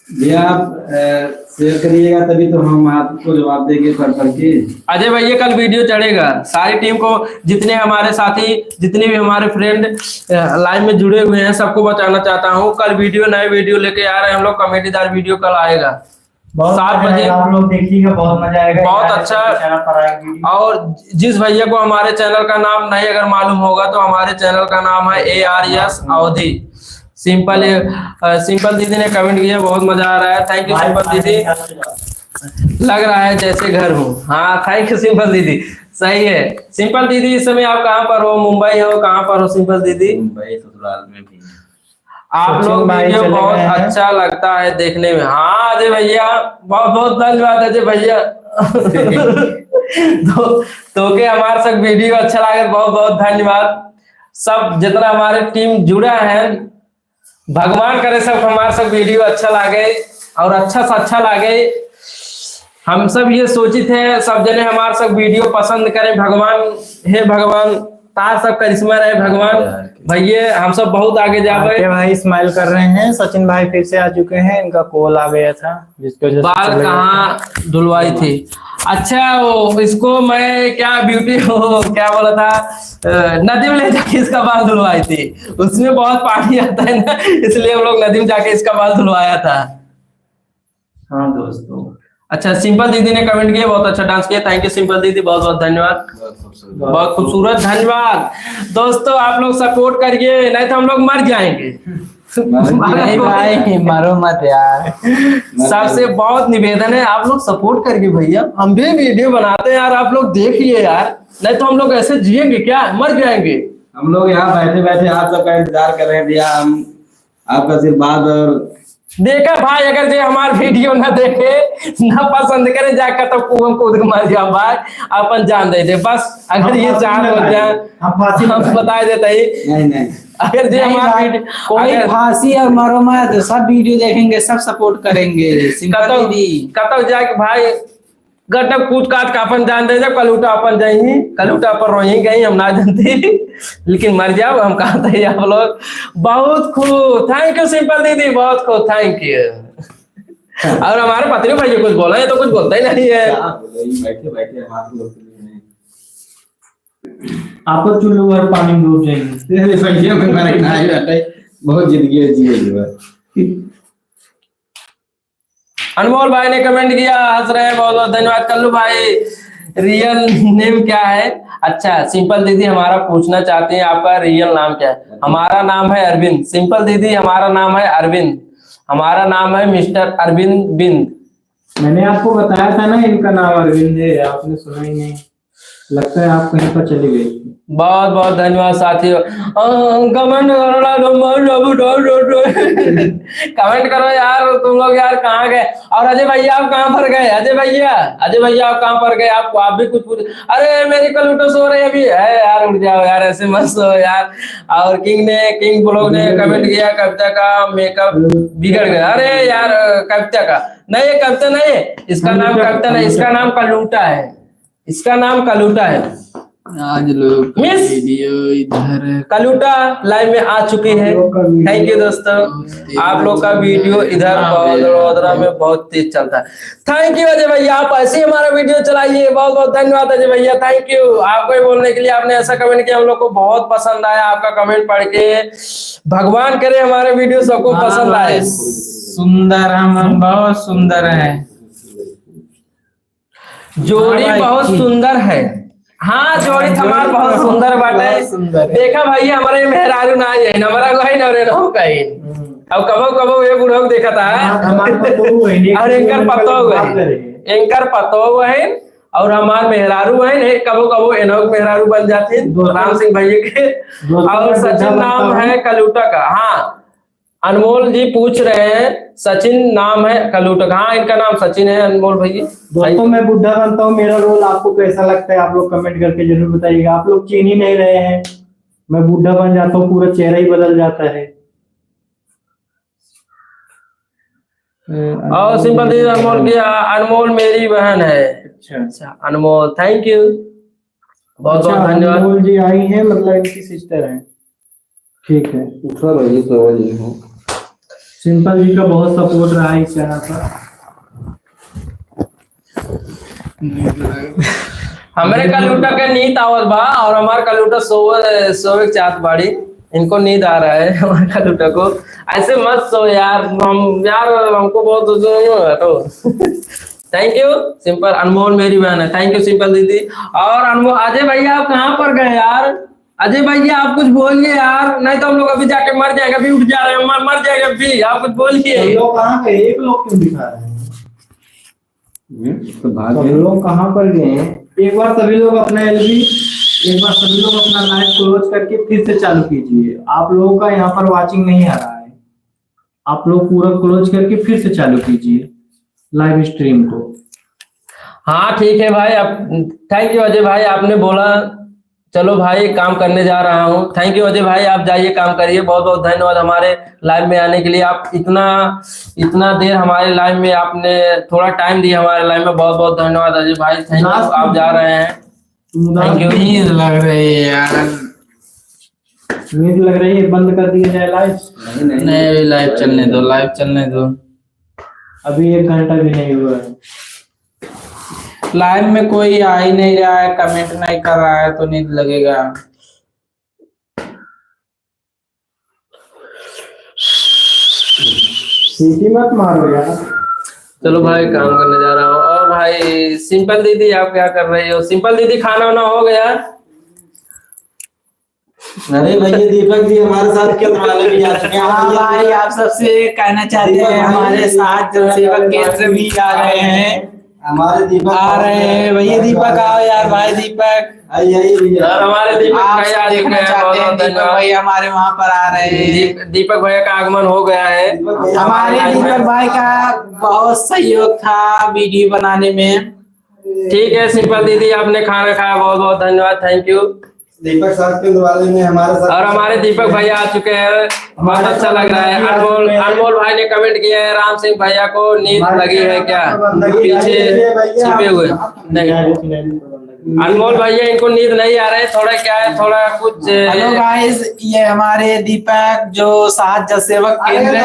भैया, आप शेयर करिएगा तभी तो हम आपको जवाब देंगे पढ़ के। अजय भैया कल वीडियो चढ़ेगा, सारी टीम को, जितने हमारे साथी, जितने भी हमारे फ्रेंड लाइव में जुड़े हुए हैं सबको बताना चाहता हूँ कल नए वीडियो लेके आ रहे हैं हम लोग, कॉमेडीदार वीडियो कल आएगा 7 बजे। आप लोग देखिएगा, बहुत मजा आएगा, बहुत अच्छा। और जिस भैया को हमारे चैनल का नाम नहीं अगर मालूम होगा तो हमारे चैनल का नाम है ARS अवधि। सिंपल दीदी ने कमेंट किया, बहुत मजा आ रहा है, थैंक यू सिंपल दीदी, लग रहा है जैसे घर हो। हाँ थैंक यू सिंपल दीदी, सही है। सिंपल दीदी इस समय आप कहाँ पर हो? मुंबई हो, कहाँ पर हो सिंपल दीदी? मुंबई ससुराल में भी। आप लोग वीडियो बहुत अच्छा लगता है देखने में। हाँ अजय भैया बहुत बहुत धन्यवाद अजय भैया। तो के हमारे सब वीडियो अच्छा लगे, बहुत बहुत धन्यवाद। सब जितना हमारे टीम जुड़ा है, भगवान करे सब हमारे सब वीडियो अच्छा लगे और अच्छा से अच्छा लगे। हम सब ये सोचित है सब जने हमारे सब वीडियो पसंद करें। भगवान हे भगवान तार सब करिश्मा रहे भगवान भैया, हम सब बहुत आगे जावे। भाई स्माइल कर रहे हैं, सचिन भाई फिर से आ चुके हैं, इनका कॉल आ गया था जिसकी वजह से बाल कहाँ धुलवाई थी? अच्छा वो इसको मैं क्या ब्यूटी क्या बोला था, नदीम ले जाके इसका बाल धुलवाई थी, उसमें बहुत पानी आता है ना, इसलिए हम लोग नदीम जाके इसका बाल धुलवाया था। हाँ दोस्तों। अच्छा सिंपल दीदी ने कमेंट किया, बहुत अच्छा डांस किया, थैंक यू सिंपल दीदी, बहुत बहुत धन्यवाद, बहुत खूबसूरत, धन्यवाद। दोस्तों आप लोग सपोर्ट करिए, नहीं तो हम लोग मर जाएंगे। नहीं भाई मरो मत यार, सबसे बहुत निवेदन है आप लोग सपोर्ट करिए भैया, हम भी वीडियो बनाते हैं यार, आप लोग देखिए यार, नहीं तो हम लोग ऐसे जिएंगे क्या, मर जाएंगे। हम लोग यहाँ बैठे बैठे आप सबका इंतजार कर रहे हैं भैया, हम आपका आशीर्वाद और देखा भाई, अगर जो हमार वीडियो ना देखे ना पसंद करे जाकर तो कुआं कूद के मर जाओ भाई, अपन जान दे दे बस। अगर ये चार हो जाए हम बता देते ही, नहीं अगर जो हमारा वीडियो कोई फांसी और मरो मत, सब वीडियो देखेंगे, सब सपोर्ट करेंगे। सिंपल दीदी कतौ जाके भाई गटक कूद काट का अपन जान दे, जब कलूटा अपन जाही, कलूटा पर रोही गई हम ना जानती, लेकिन मर जाओ हम कहते हैं आप लोग। बहुत खूब, थैंक यू सिंपल दीदी, बहुत खूब, थैंक यू। और हमारे पत्नी भाई कुछ बोला है तो कुछ बोलता ही नहीं है। बैठे बैठे हमारे लोग आप तो चुल्लू और पानी में डूब जाएंगे। भैया में मेरा नहीं रहता है, बहुत जिंदगी है जी। अनमोल भाई ने कमेंट किया, हंस रहे हैं, बहुत बहुत धन्यवाद। कल्लू भाई रियल नेम क्या है? अच्छा सिंपल दीदी हमारा पूछना चाहते हैं आपका रियल नाम क्या है? हमारा नाम है अरविंद। सिंपल दीदी हमारा नाम है अरविंद, हमारा नाम है मिस्टर अरविंद बिंद। मैंने आपको बताया था ना इनका नाम अरविंद है, आपने सुना ही नहीं, लगता है आप कहीं पर चली गई। बहुत बहुत धन्यवाद साथियों। कमेंट कमेंट करो यार, तुम लोग यार कहाँ गए? और अजय भैया आप कहाँ पर गए? अजय भैया आप कहाँ पर गए? आपको आप भी कुछ पूछ, अरे मेरी कलूटो सो रही अभी है यार, उठ जाओ यार, ऐसे मत सो यार। और किंग ब्लॉग ने कमेंट किया, कविता का मेकअप बिगड़ गया। अरे यार कविता का नहीं, ये कविता नहीं है, इसका नाम कविता नहीं, इसका नाम कलूटा है, इसका नाम कलूटा है। आज लोग मिस वीडियो इधर कलूटा लाइव में आ चुकी है। थैंक यू दोस्तों, आप लोग का वीडियो इधर वडोदरा में बहुत तेज चलता है। थैंक यू अजय भैया, आप ऐसे ही हमारा वीडियो चलाइए। बहुत बहुत धन्यवाद अजय भैया, थैंक यू आपको ही बोलने के लिए। आपने ऐसा कमेंट किया, हम लोग को बहुत पसंद आया आपका कमेंट पढ़ के। भगवान करे हमारे वीडियो सबको पसंद आए। सुंदर, हम बहुत सुंदर है, जोड़ी बहुत सुंदर है। हाँ जोड़ी हमार बहुत सुंदर बाटे। देखा भाई हमारे मेहरारू ना है, हमारा गई न रे नो कहीं। अब कबो ये बुढ़ो देखा था, और एंकर पतो हुआ है और हमार मेहरारू है, कबो एनोक मेहरारू बन जाते राम सिंह भैया के। और सचिन नाम है कलूटा का। हाँ अनमोल जी पूछ रहे हैं, सचिन नाम है कलूटा का। हाँ इनका नाम सचिन है अनमोल भैया। दोस्तों मैं बुढ़ा बनता हूँ, मेरा रोल आपको कैसा लगता है आप लोग कमेंट करके जरूर बताइएगा। आप लोग चीन ही नहीं रहे हैं, मैं बुढ़ा बन जाता हूँ, पूरा चेहरा ही बदल जाता है। और सिंपल दीदी अनमोल की, अनमोल मेरी बहन है। अच्छा अनमोल थैंक यू, बहुत बहुत धन्यवाद। अनमोल जी आई हैं, मतलब इनकी सिस्टर है। ठीक है, उठा भाई सो जी हूँ। सिंपल जी का बहुत सपोर्ट रहा है इस चैनल पर। हमारे कलूटा के नींद आवत बा और हमारे कलूटा सोवे चाहत बाड़ी, इनको नींद आ रहा है हमारे कलूटा को। ऐसे मत सो यार, हम यार हमको बहुत तो थैंक यू सिंपल। अनमोल मेरी बहन है, थैंक यू सिंपल दीदी। और अनमोल अजय भैया आप कहाँ पर गए यार? अजय भैया आप कुछ बोलिए यार, नहीं तो हम लोग अभी जाके मर जाएगा, अभी उठ जा रहे हैं, मर जाएगा अभी। आप कुछ बोलिए। लोग कहाँ गए? एक लोग क्यों दिखा रहे हैं? तो भाग सब गए। लोग कहाँ पर गए हैं? एक बार सभी लोग अपना एलबी, एक बार सभी लोग अपना लाइव क्लोज करके फिर से चालू कीजिए। आप लोगों का यहाँ पर वाचिंग नहीं आ रहा है, आप लोग पूरा क्लोज करके फिर से चालू कीजिए लाइव स्ट्रीम को। हाँ ठीक है भाई, अब थैंक यू अजय भाई, आपने बोला चलो भाई काम करने जा रहा हूँ। थैंक यू अजय भाई, आप जाइए काम करिए। बहुत बहुत धन्यवाद हमारे लाइव में आने के लिए। आप इतना देर हमारे लाइव में आपने थोड़ा टाइम दिया हमारे लाइव में, बहुत बहुत धन्यवाद अजय भाई, थैंक यू। आप जा रहे हैं, थैंक यू। नींद लग रही है यार, नींद लग रही है, बंद कर दिया जाए लाइव? नहीं अभी लाइव चलने दो, लाइव चलने दो। अभी 1 घंटा भी नहीं हुआ है। लाइव में कोई आ ही नहीं रहा है, कमेंट नहीं कर रहा है, तो नींद लगेगा। सीटी मत मारो यार। चलो भाई काम करने जा रहा हूँ। और भाई सिंपल दीदी आप क्या कर रही हो? सिंपल दीदी खाना वाना हो गया? अरे भैया दीपक जी हमारे साथ क्या वाले भी आ चुके हैं। हाँ भाई आप सबसे कहना चाहते हैं हमारे साथ जो सेवक केंद्र भी आ गए हैं। हमारे दीपक आ रहे हैं भैया। दीपक आओ यार भाई, दीपक आइए भैया। और हमारे दीपक आप भैया आ चुके देखना हैं, चाहते बहुत हैं बहुत दीपक धन्यवाद। भैया हमारे वहाँ पर आ रहे हैं। दीपक भैया का आगमन हो गया है हमारे दीपक भाई का बहुत सहयोग था वीडियो बनाने में। ठीक है सिंपल दीदी, आपने खाना खाया, बहुत बहुत धन्यवाद, थैंक यू। दीपक साहब के द्वारे में हमारे साथ और हमारे दीपक भैया आ चुके हैं, बहुत अच्छा लग रहा है। अनमोल भाई ने कमेंट किया है, राम सिंह भैया को नींद लगी है क्या, पीछे छिपे हुए नहीं। अनमोल भैया इनको नींद नहीं आ रहे, थोड़ा क्या है, थोड़ा कुछ हेलो गाइस, ये हमारे दीपक जो सात जन सेवक केंद्र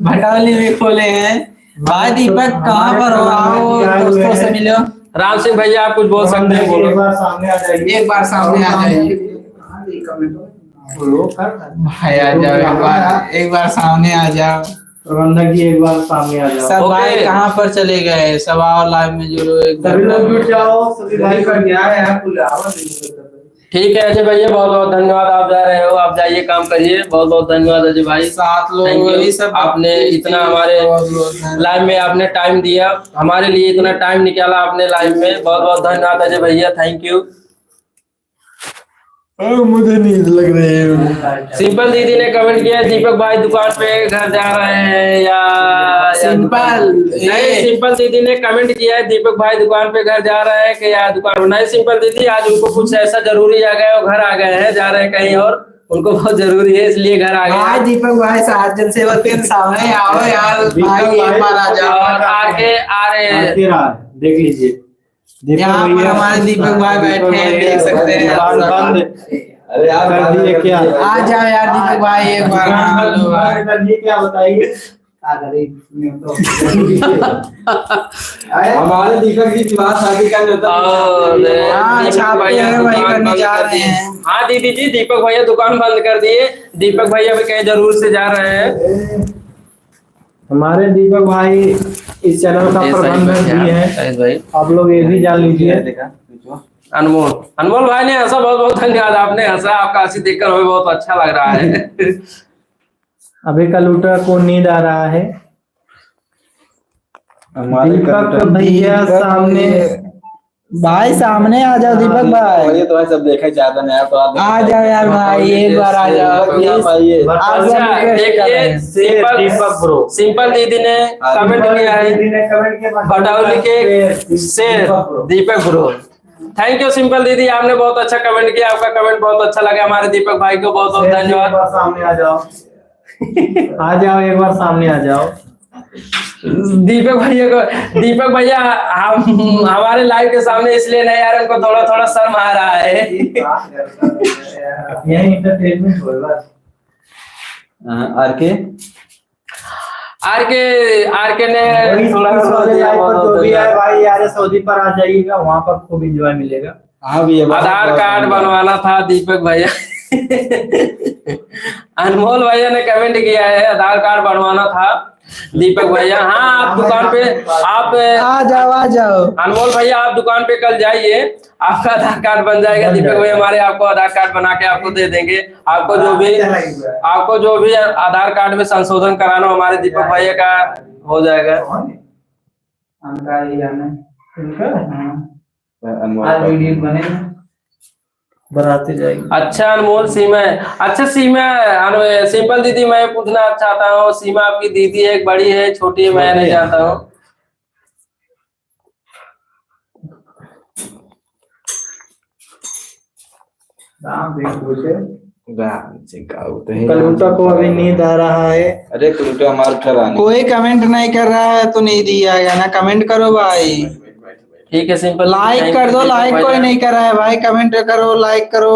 भटौली में खोले हैं। भाई दीपक कहाँ पर हो, आओ दोस्तों से मिलो। राम सिंह भैया आप कुछ बोल सकते हैं, बोलो। एक बार सामने आ जाइए। एक बार सामने आ जाइए भाई, आ जाओ एक बार सामने आ जाओ। प्रबंधक जी एक बार सामने आ जाओ। सब ओके। भाई कहाँ पर चले गए, सब आओ लाइव में जुड़ो एक सभी लोग जुट जाओ, सभी भाई का ठीक है अजय भैया, बहुत बहुत धन्यवाद, आप जा रहे हो, आप जाइए काम करिए, बहुत बहुत धन्यवाद अजय भाई। सात लोग Thank you। वही सब आपने इतना हमारे लाइव में आपने टाइम दिया, हमारे लिए इतना टाइम निकाला आपने लाइव में, बहुत बहुत धन्यवाद अजय भैया, थैंक यू। मुझे नींद लग रही है। सिंपल दीदी ने कमेंट किया, दीपक भाई दुकान पे घर जा रहे हैं या सिंपल नहीं, सिंपल दीदी ने कमेंट किया है, दीपक भाई दुकान पे घर जा रहे हैं कि या दुकान नहीं। सिंपल दीदी आज उनको कुछ ऐसा जरूरी आ गया, वो घर आ गए हैं, जा रहे हैं कहीं और, उनको बहुत जरूरी है इसलिए घर आ गए। आज दीपक भाई सात जन सेवक के सामने आओ यार भाई, एक बार आ जाओ। और आगे आ रहे हैं, देख लीजिए यहाँ पर हमारे दीपक भाई बैठे हैं, देख सकते हैं आप सब। अरे आप कर दिए क्या? आ जाओ यार दीपक भाई एक बार। हेलो भाई। कर दिए क्या बताइए। हमारे दीपक जी विवाह शादी का न्योता और हाँ, दीपक छापते भैया हैं, वही दुकान करने बंद जा कर रहे दिए। हैं। हाँ दीदी जी, दीपक भैया दुकान बंद कर दिए, दीपक भैया भी कहीं जरूर से जा रहे हैं। हमारे दीपक भाई इस चैनल का प्रबंधक भी है, आप लोग ये भी जान लीजिए। अनमोल भाई ने हंसा, बहुत बहुत धन्यवाद, आपने हंसा, आपका हंसी देखकर हमें बहुत अच्छा लग रहा है। अभी कलूटर को नींद आ रहा है। दीपक भैया सामने, भाई सामने आ जाओ दीपक भाई, ये तो भाई सब देखा चाहता नहीं आप, आ जाओ यार भाई, एक बार आ जाओ प्लीज। आइए। अच्छा देखिए, सिंपल दीदी ने कमेंट किया है, भटौली के शेर दीपक ब्रो। थैंक यू सिंपल दीदी, आपने बहुत अच्छा कमेंट किया, आपका कमेंट बहुत अच्छा लगा हमारे दीपक भाई को, बहुत बहुत धन्यवाद। सामने आ जाओ। आ जाओ एक बार सामने आ जाओ। दीपक भैया हम हमारे लाइव के सामने इसलिए नहीं आ रहे, उनको थोड़ा थोड़ा शर्म आ रहा है। यही एंटरटेनमेंट होगा। आर के ने थोड़ा जो भी है भाई यार सऊदी पर आ जाइएगा, वहाँ पर खूब एंजॉय मिलेगा। हाँ भी आधार कार्ड बनवाना था दीपक भैया। अनमोल भैया ने कमेंट किया है, आधार कार्ड बनवाना था दीपक भैया। हाँ आप दुकान पे आप आ जाओ। अनमोल भैया आप दुकान पे कल जाइए, आपका आधार कार्ड बन जाएगा। दीपक भैया हमारे आपको आधार कार्ड बना के आपको दे देंगे, आपको जो भी आधार कार्ड में संशोधन कराना हमारे दीपक भैया का हो जाएगा। बनाते जाएगी। अच्छा अनमोल सीमा, अच्छा सीमा सिंपल दीदी मैं पूछना चाहता हूँ, सीमा आपकी दीदी है, एक बड़ी है छोटी है, मैं नहीं जानता हूँ। कलूटा को अभी नींद आ रहा है। अरे कलूटा हमारे उठा कोई कमेंट नहीं कर रहा है तो नहीं दिया गया ना, कमेंट करो भाई। ठीक है सिंपल, लाइक कर दो, लाइक कोई नहीं कर रहा है भाई, कमेंट करो, लाइक करो।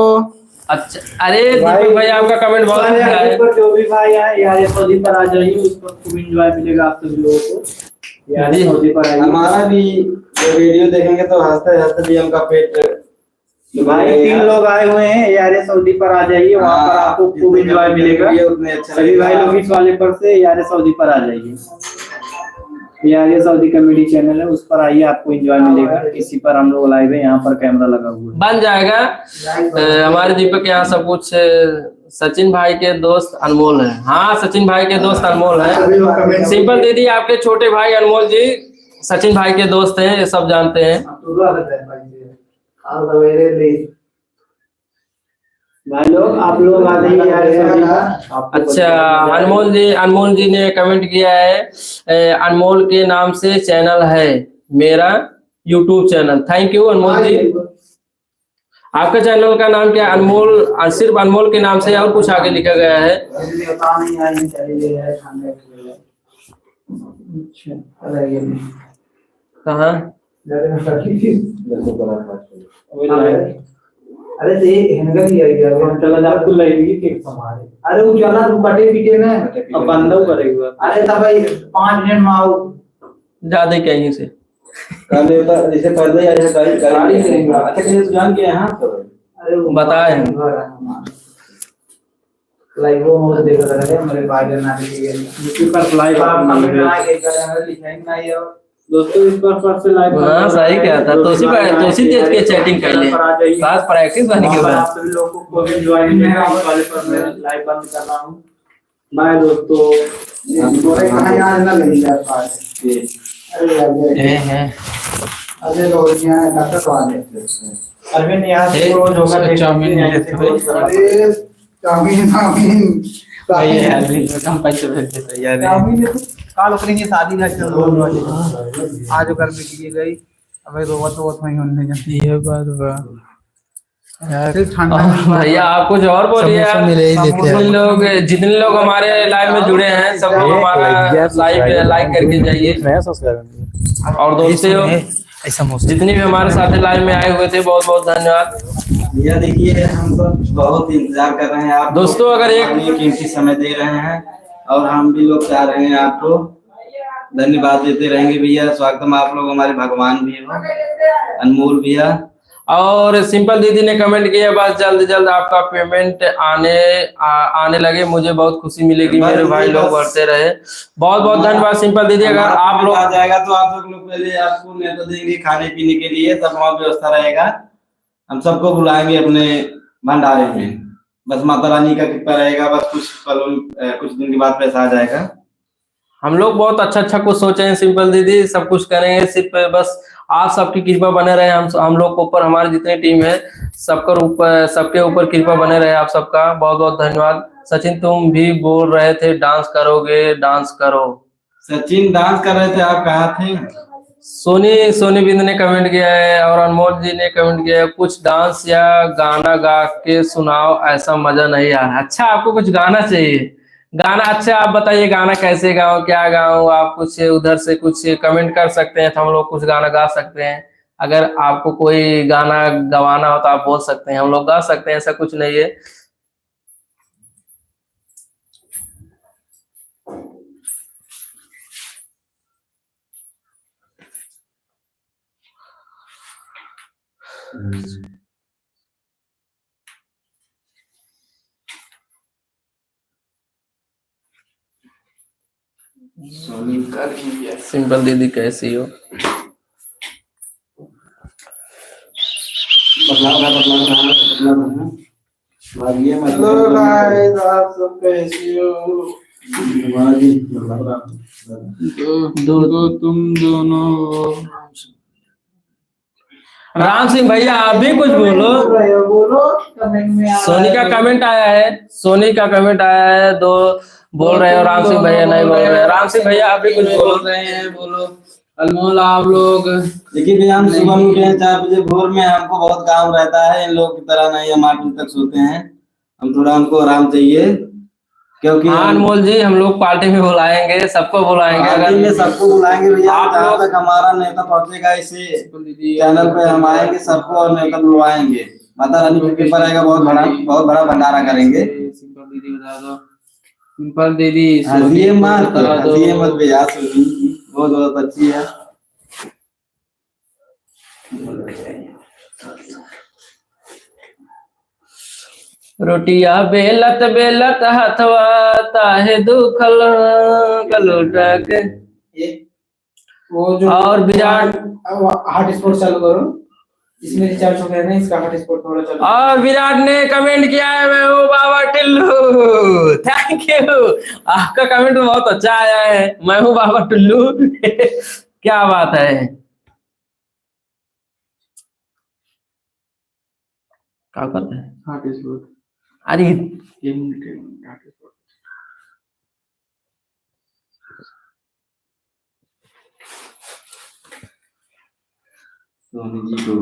अच्छा अरे दीपक भाई आपका कमेंट बहुत अच्छा है। जो भी भाई है यार सऊदी पर आ जाइए, उसको खूब एंजॉय मिलेगा आप सभी लोगों को। यार सऊदी पर आइए। हमारा भी वीडियो देखेंगे तो हंसते हंसते भी हमका पेट भाई 3 लोग आए हुए हैं यार सऊदी पर आ जाइए, वहाँ पर आपको खूब एंजॉय मिलेगा। सभी भाई लोग इस वाले पर से यार सऊदी पर आ जाइए। यार सऊदी कॉमेडी चैनल है, उस पर आइए, आपको एंजॉय मिलेगा। इसी पर हम लोग लाइव है, यहाँ पर कैमरा लगा हुआ है, बन जाएगा। हमारे दीपक यहाँ सब कुछ सचिन भाई के दोस्त अनमोल है। हाँ सचिन भाई के दोस्त अनमोल है। सिंपल दीदी आपके छोटे भाई अनमोल जी सचिन भाई के दोस्त हैं, ये सब जानते हैं। भाई लोग आप लोग आ जाइए यार। अच्छा, अनमोल जी ने कमेंट किया है, अनमोल के नाम से चैनल है मेरा यूट्यूब चैनल। थैंक यू अनमोल जी। आपका चैनल का नाम क्या है? अनमोल, सिर्फ अनमोल के नाम से और कुछ आगे लिखा गया है? कहाँ? अरे ते हेंगर ही आई यार, चला जा आपको लगेगी केक हमारे। अरे वो चला तू कटे पीटे में अब बंद करेगा। अरे तब भाई 5 मिनट में आओ, ज्यादा कहीं से कर लेता जैसे पहले या जैसे गाड़ी करेंगे। अच्छा किसी जान के यहाँ तो अरे वो बताए लाइव वो मुझे देखा था रे मेरे भाई ने ना लिए यूट्यूब पर लाइव आप कमेंट बना के कर लिखेंगे ना ये दोस्तों इस पर से लाइव। हाँ सही क्या था, तो उसी तेज के चैटिंग कर ले, साथ प्रैक्टिस होने के बाद। आप सभी लोगों को कोविड ज्वाइन है, इस वाले पर मैं लाइव बंद कर रहा हूं। बाय दोस्तों, बोले कहां यार ना लगी यार पास अरे यार अरे लोगियां डॉक्टर वाले अरविंद यहां से रोज होगा चाउमीन अरे चाउमीन भाई यार हम पैसे भेज देते यार। चाउमीन काल करेंगे शादी ना चल रोज वाले आज घर में की गई अबे रोवत वही होने जाती ये बात बा यार। ठंडा भैया आप कुछ और बोलिए यार। जितने लोग हमारे लाइव में जुड़े हैं सब लोग हमारा लाइव लाइक करके जाइए। और दोस्तों जितने भी हमारे साथ लाइव में आए हुए थे बहुत बहुत धन्यवाद भैया। देखिए हम तो बहुत इंतजार कर रहे हैं आप दोस्तों, अगर एक कीमती समय दे रहे हैं और हम भी लोग चाह रहे हैं आपको धन्यवाद देते रहेंगे भैया। स्वागतम, आप लोग हमारे भगवान भी हो, अनमोल भैया। और सिंपल दीदी ने कमेंट किया बस जल्द आपका पेमेंट आने लगे, मुझे बहुत खुशी मिलेगी, मेरे भाई लोग बढ़ते रहे। बहुत बहुत धन्यवाद सिंपल दीदी। अगर आप लोग आ जाएगा तो आप लोग पहले आपको नेता देंगे खाने पीने के लिए, सब वहाँ व्यवस्था रहेगा। हम सबको बुलाएंगे अपने भंडारे में, बस माता रानी का कृपा रहेगा। बस कुछ दिन के बाद पैसा आ जाएगा। हम लोग बहुत अच्छा कुछ सोचे हैं सिंपल दीदी, सब कुछ करेंगे, सिर्फ बस आप सबकी कृपा बने रहे। हम लोग के ऊपर, हमारी जितनी टीम है सबके ऊपर कृपा बने रहे आप सबका। बहुत बहुत धन्यवाद। सचिन तुम भी बोल रहे थे डांस करोगे, डांस करो। सचिन डांस कर रहे थे, आप कहाँ थे? सोनी बिंद ने कमेंट किया है और अनमोल जी ने कमेंट किया है, कुछ डांस या गाना गा के सुनाओ, ऐसा मजा नहीं आ रहा। अच्छा आपको कुछ गाना चाहिए? गाना अच्छा आप बताइए गाना कैसे गाओ, क्या गाओ? आप कुछ उधर से कुछ कमेंट कर सकते हैं तो हम लोग कुछ गाना गा सकते हैं। अगर आपको कोई गाना गवाना हो तो आप बोल सकते हैं, हम लोग गा सकते हैं, ऐसा कुछ नहीं है। सिंपल दीदी कैसी हो? हेलो गाइस, आप सब कैसे हो? दो तुम दोनों। राम सिंह भैया आप भी कुछ बोलो। सोनी का कमेंट आया है, दो बोल रहे हो, राम सिंह भैया नहीं बोल रहे। राम सिंह भैया आप भी कुछ बोल रहे हैं, बोलो। अनमोल आप लोग देखिए भैया, हम सुबह में उठे हैं 4 बजे भोर में, हमको बहुत काम रहता है, इन लोग की तरह नहीं हम 8 बजे तक सोते हैं। हम थोड़ा हमको आराम चाहिए क्योंकि अनमोल जी हम लोग पार्टी में बुलाएंगे, सबको बुलाएंगे, पार्टी में सबको बुलाएंगे भैया। जहाँ तक हमारा नेता पहुंचेगा इसे चैनल पे हम आएंगे, सबको और नेता बुलवाएंगे। माता रानी की कृपा रहेगा, बहुत बड़ा भंडारा करेंगे। सिंपल दीदी बता दो। सिंपल दीदी हंसिए मत भैया, बहुत अच्छी है। रोटिया बेलत बेलत हथवा ताहे दुखल कलोटा के। वो जो और विराट हॉटस्पॉट चालू करो, इसमें रिचार्ज हो गया ना, इसका हॉटस्पॉट थोड़ा चालू। और विराट ने कमेंट किया है, मैं हूँ बाबा टुल्लू। थैंक यू, आपका कमेंट बहुत अच्छा आया है, मैं हूँ बाबा टुल्लू। क्या बात है, क्या करते हैं? अरे सोनी जी को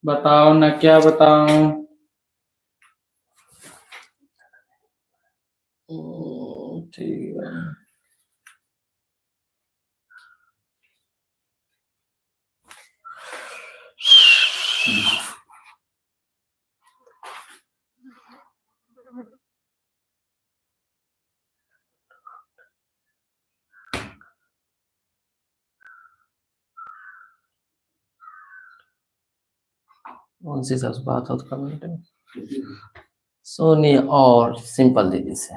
बताओ ना, क्या बताऊं? ठीक है। कौन सी सबसे बात हो कमेंट में? सोनी और सिंपल दीदी से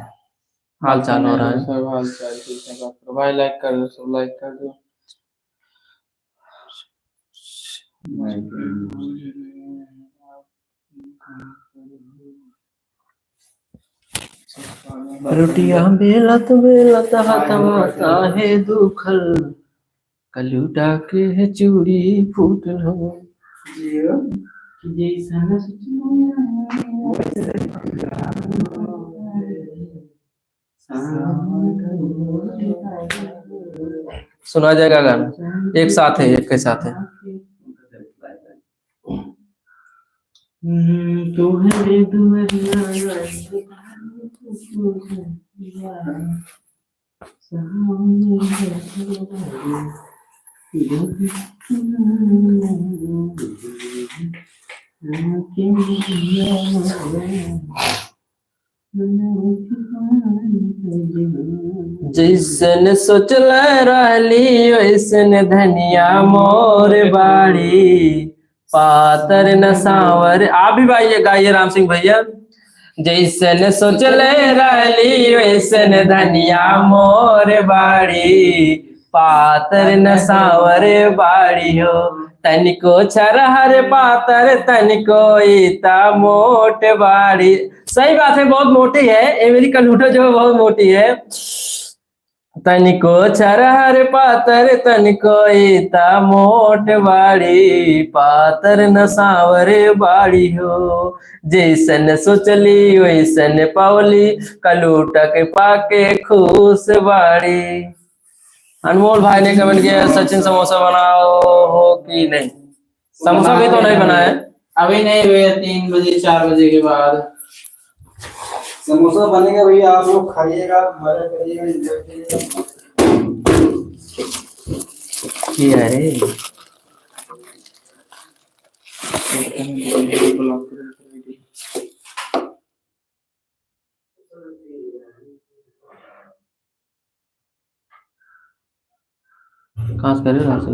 हाल चाल हो रहा है। सब हाल चाल ठीक है। बात करो भाई, लाइक कर दो, सब लाइक कर दो। रोटियां बेलत बेलत हथवा है दुखल, कलूटा के चूड़ी फूटल हो। सुना जाएगा गाना एक साथ है, एक के साथ है। जैसन सोचल रहली वैसन धनिया मोर बाड़ी, पातर न सांवर। आप भी भाई गाइए राम सिंह भैया। जैसन सोचल रहली वैसन धनिया मोर बाड़ी, पातर न सांवर बाड़ी हो। तनिको छरहर पातर तनिको इता मोट बाड़ी। सही बात है, बहुत मोटी है ये मेरी कलूटा जो है, बहुत मोटी है। तनिको छरहर पातर तनिको इता मोट बाड़ी, पातर न सांवर बाड़ी हो। जैसन सोचली वैसन पावली, कलूटा के पाके खुश बाड़ी। अनमोल भाई ने कमेंट किया सचिन समोसा बनाओ हो कि नहीं। समोसा भी तो नहीं बनाया, अभी नहीं हुए, 3 बजे 4 बजे के बाद समोसा बनेगा भैया, आप लोग खाइएगा, मजा करिएगा, एंजॉय करिएगा। किया है। कहाँ से करे रास्ते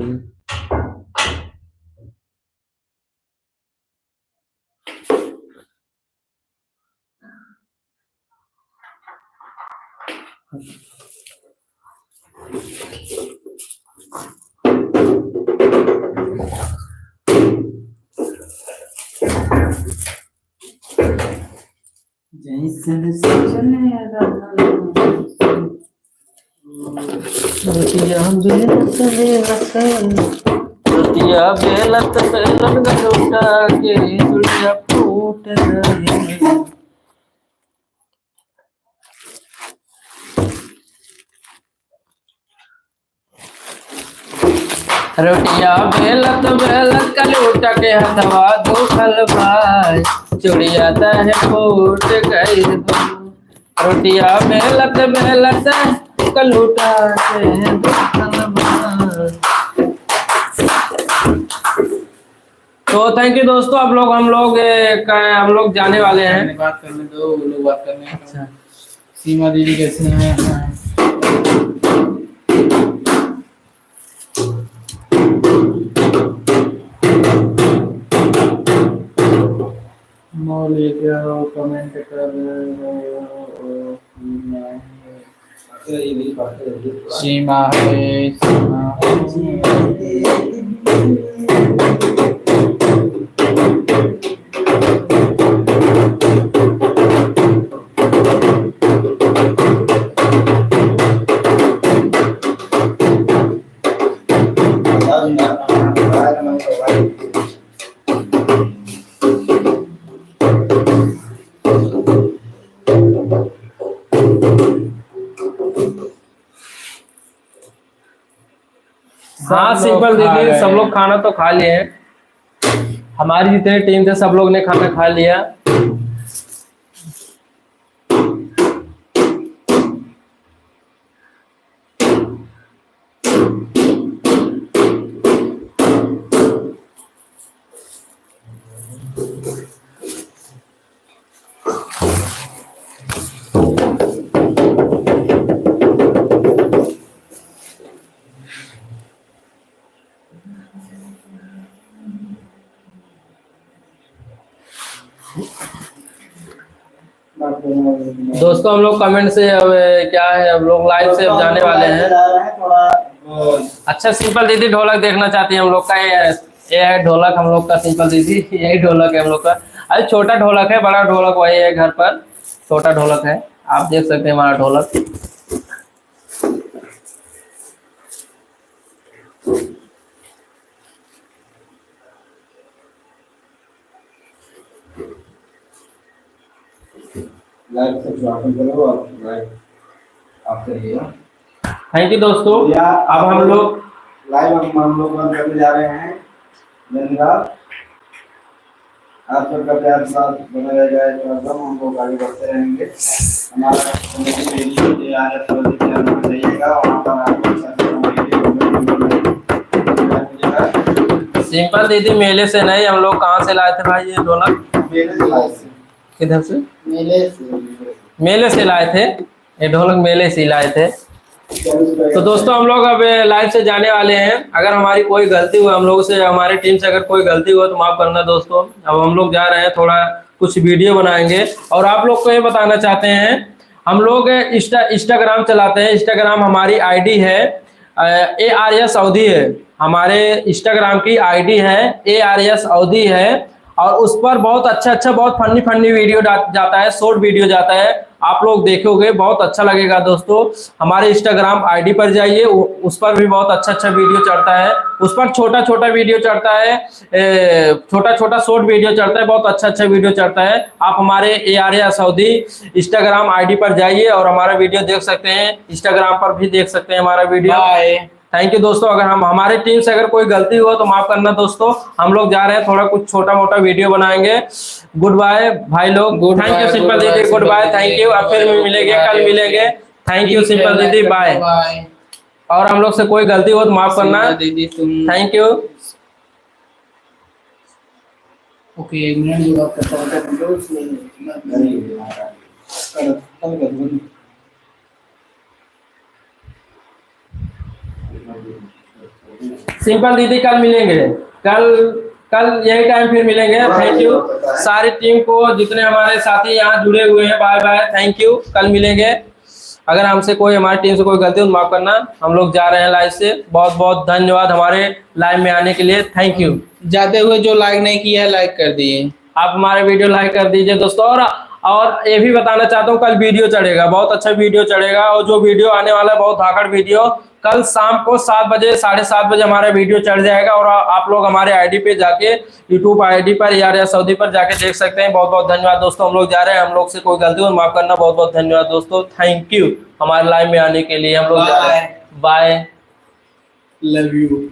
रोटियां बेलत बेलन गलूटा के दुनिया फूट रही। रोटियां बेलत बेलत कलूटा के हथवा दुखल भाई, चुड़िया तह फूट गई। रोटियां बेलत बेलत कलूटा के दुखल भाई। तो थैंक यू दोस्तों, आप लोग हम लोग जाने वाले हैं। बात करने दो, वो लोग बात करने। अच्छा, सीमा दीदी कैसी हैं? मौली क्या हो, कमेंट कर रहे हो? सीमा है, सीमा हाँ सिंपल दीदी सब लोग खाना तो खा लिए हैं। हमारी जितने टीम थे सब लोग ने खाना खा लिया। दोस्तों हम लोग कमेंट से अब क्या है, अब लोग लाइव से अब जाने वाले हैं। अच्छा सिंपल दीदी ढोलक देखना चाहती है हम लोग का, ये है ढोलक हम लोग का। सिंपल दीदी यही ढोलक है हम लोग का। अरे छोटा ढोलक है, बड़ा ढोलक वही है घर पर, छोटा ढोलक है। आप देख सकते हैं हमारा ढोलक। थैंक यू दोस्तों। अब हम लोग लाइव हम लोग बंद करने जा रहे हैं। धन्यवाद आप सबका प्यार साथ बना रहेगा। एकदम हम लोग आगे बढ़ते रहेंगे। हमारा जाइएगा वहाँ पर आपको सिंपल दीदी मेले से नहीं, हम लोग कहाँ से लाए थे भाई ये ढोलक? मेले से लाए थे। किधर से? मेले से लाए थे ये ढोलक, मेले से लाए थे। तो दोस्तों हम लोग अब लाइव से जाने वाले हैं। अगर हमारी कोई गलती हुई, हम लोग से, हमारी टीम से अगर कोई गलती हुई तो माफ करना दोस्तों। अब हम लोग जा रहे हैं, थोड़ा कुछ वीडियो बनाएंगे और आप लोग को ये बताना चाहते हैं, हम लोग इंस्टाग्राम चलाते हैं। इंस्टाग्राम हमारी आईडी है ARS अवधी है। हमारे इंस्टाग्राम की आईडी है ARS अवधी है और उस पर बहुत अच्छा बहुत फनी वीडियो जाता है, शॉर्ट वीडियो जाता है। आप लोग देखोगे बहुत अच्छा लगेगा दोस्तों। हमारे इंस्टाग्राम आईडी पर जाइए, उस पर भी बहुत अच्छा वीडियो चढ़ता है। उस पर छोटा वीडियो चढ़ता है, छोटा शॉर्ट वीडियो चढ़ता है, बहुत अच्छा वीडियो चढ़ता है। आप हमारे ARS अवधी इंस्टाग्राम आईडी पर जाइए और हमारा वीडियो देख सकते हैं। इंस्टाग्राम पर भी देख सकते हैं हमारा वीडियो। थैंक यू दोस्तों। अगर हमारे टीम से अगर कोई गलती हो तो माफ करना दोस्तों। हम लोग जा रहे हैं, थोड़ा कुछ छोटा मोटा वीडियो बनाएंगे। गुड बाय भाई लोग। थैंक यू सिंपल दीदी, गुड बाय, थैंक यू। अब फिर मिलेंगे, कल मिलेंगे। थैंक यू सिंपल दीदी, बाय। और हम लोग से कोई गलती हो तो माफ करना दीदी। Thank you. ओके, एक मिनट बात करता हूँ। सिंपल दीदी कल मिलेंगे, कल यही टाइम फिर मिलेंगे। थैंक यू सारी टीम को, जितने हमारे साथी यहाँ जुड़े हुए हैं। बाय बाय, थैंक यू, कल मिलेंगे। अगर हमसे कोई, हमारी टीम से कोई गलती हो तो माफ करना। हम लोग जा रहे हैं लाइव से। बहुत धन्यवाद हमारे लाइव में आने के लिए, थैंक यू। जाते हुए जो लाइक नहीं किया है लाइक कर दिए, आप हमारे वीडियो लाइक कर दीजिए दोस्तों। और ये भी बताना चाहता हूँ, कल वीडियो चढ़ेगा, बहुत अच्छा वीडियो चढ़ेगा। और जो वीडियो आने वाला है बहुत धाकड़ वीडियो, कल शाम को 7 बजे 7:30 बजे हमारा वीडियो चढ़ जाएगा। और आप लोग हमारे आईडी पे जाके, यूट्यूब आईडी पर ARS अवधी पर जाके देख सकते हैं। बहुत धन्यवाद दोस्तों। हम लोग जा रहे हैं, हम लोग से कोई गलती हो माफ करना। बहुत धन्यवाद दोस्तों, थैंक यू हमारे लाइव में आने के लिए। हम लोग जा रहे हैं, बाय, लव यू।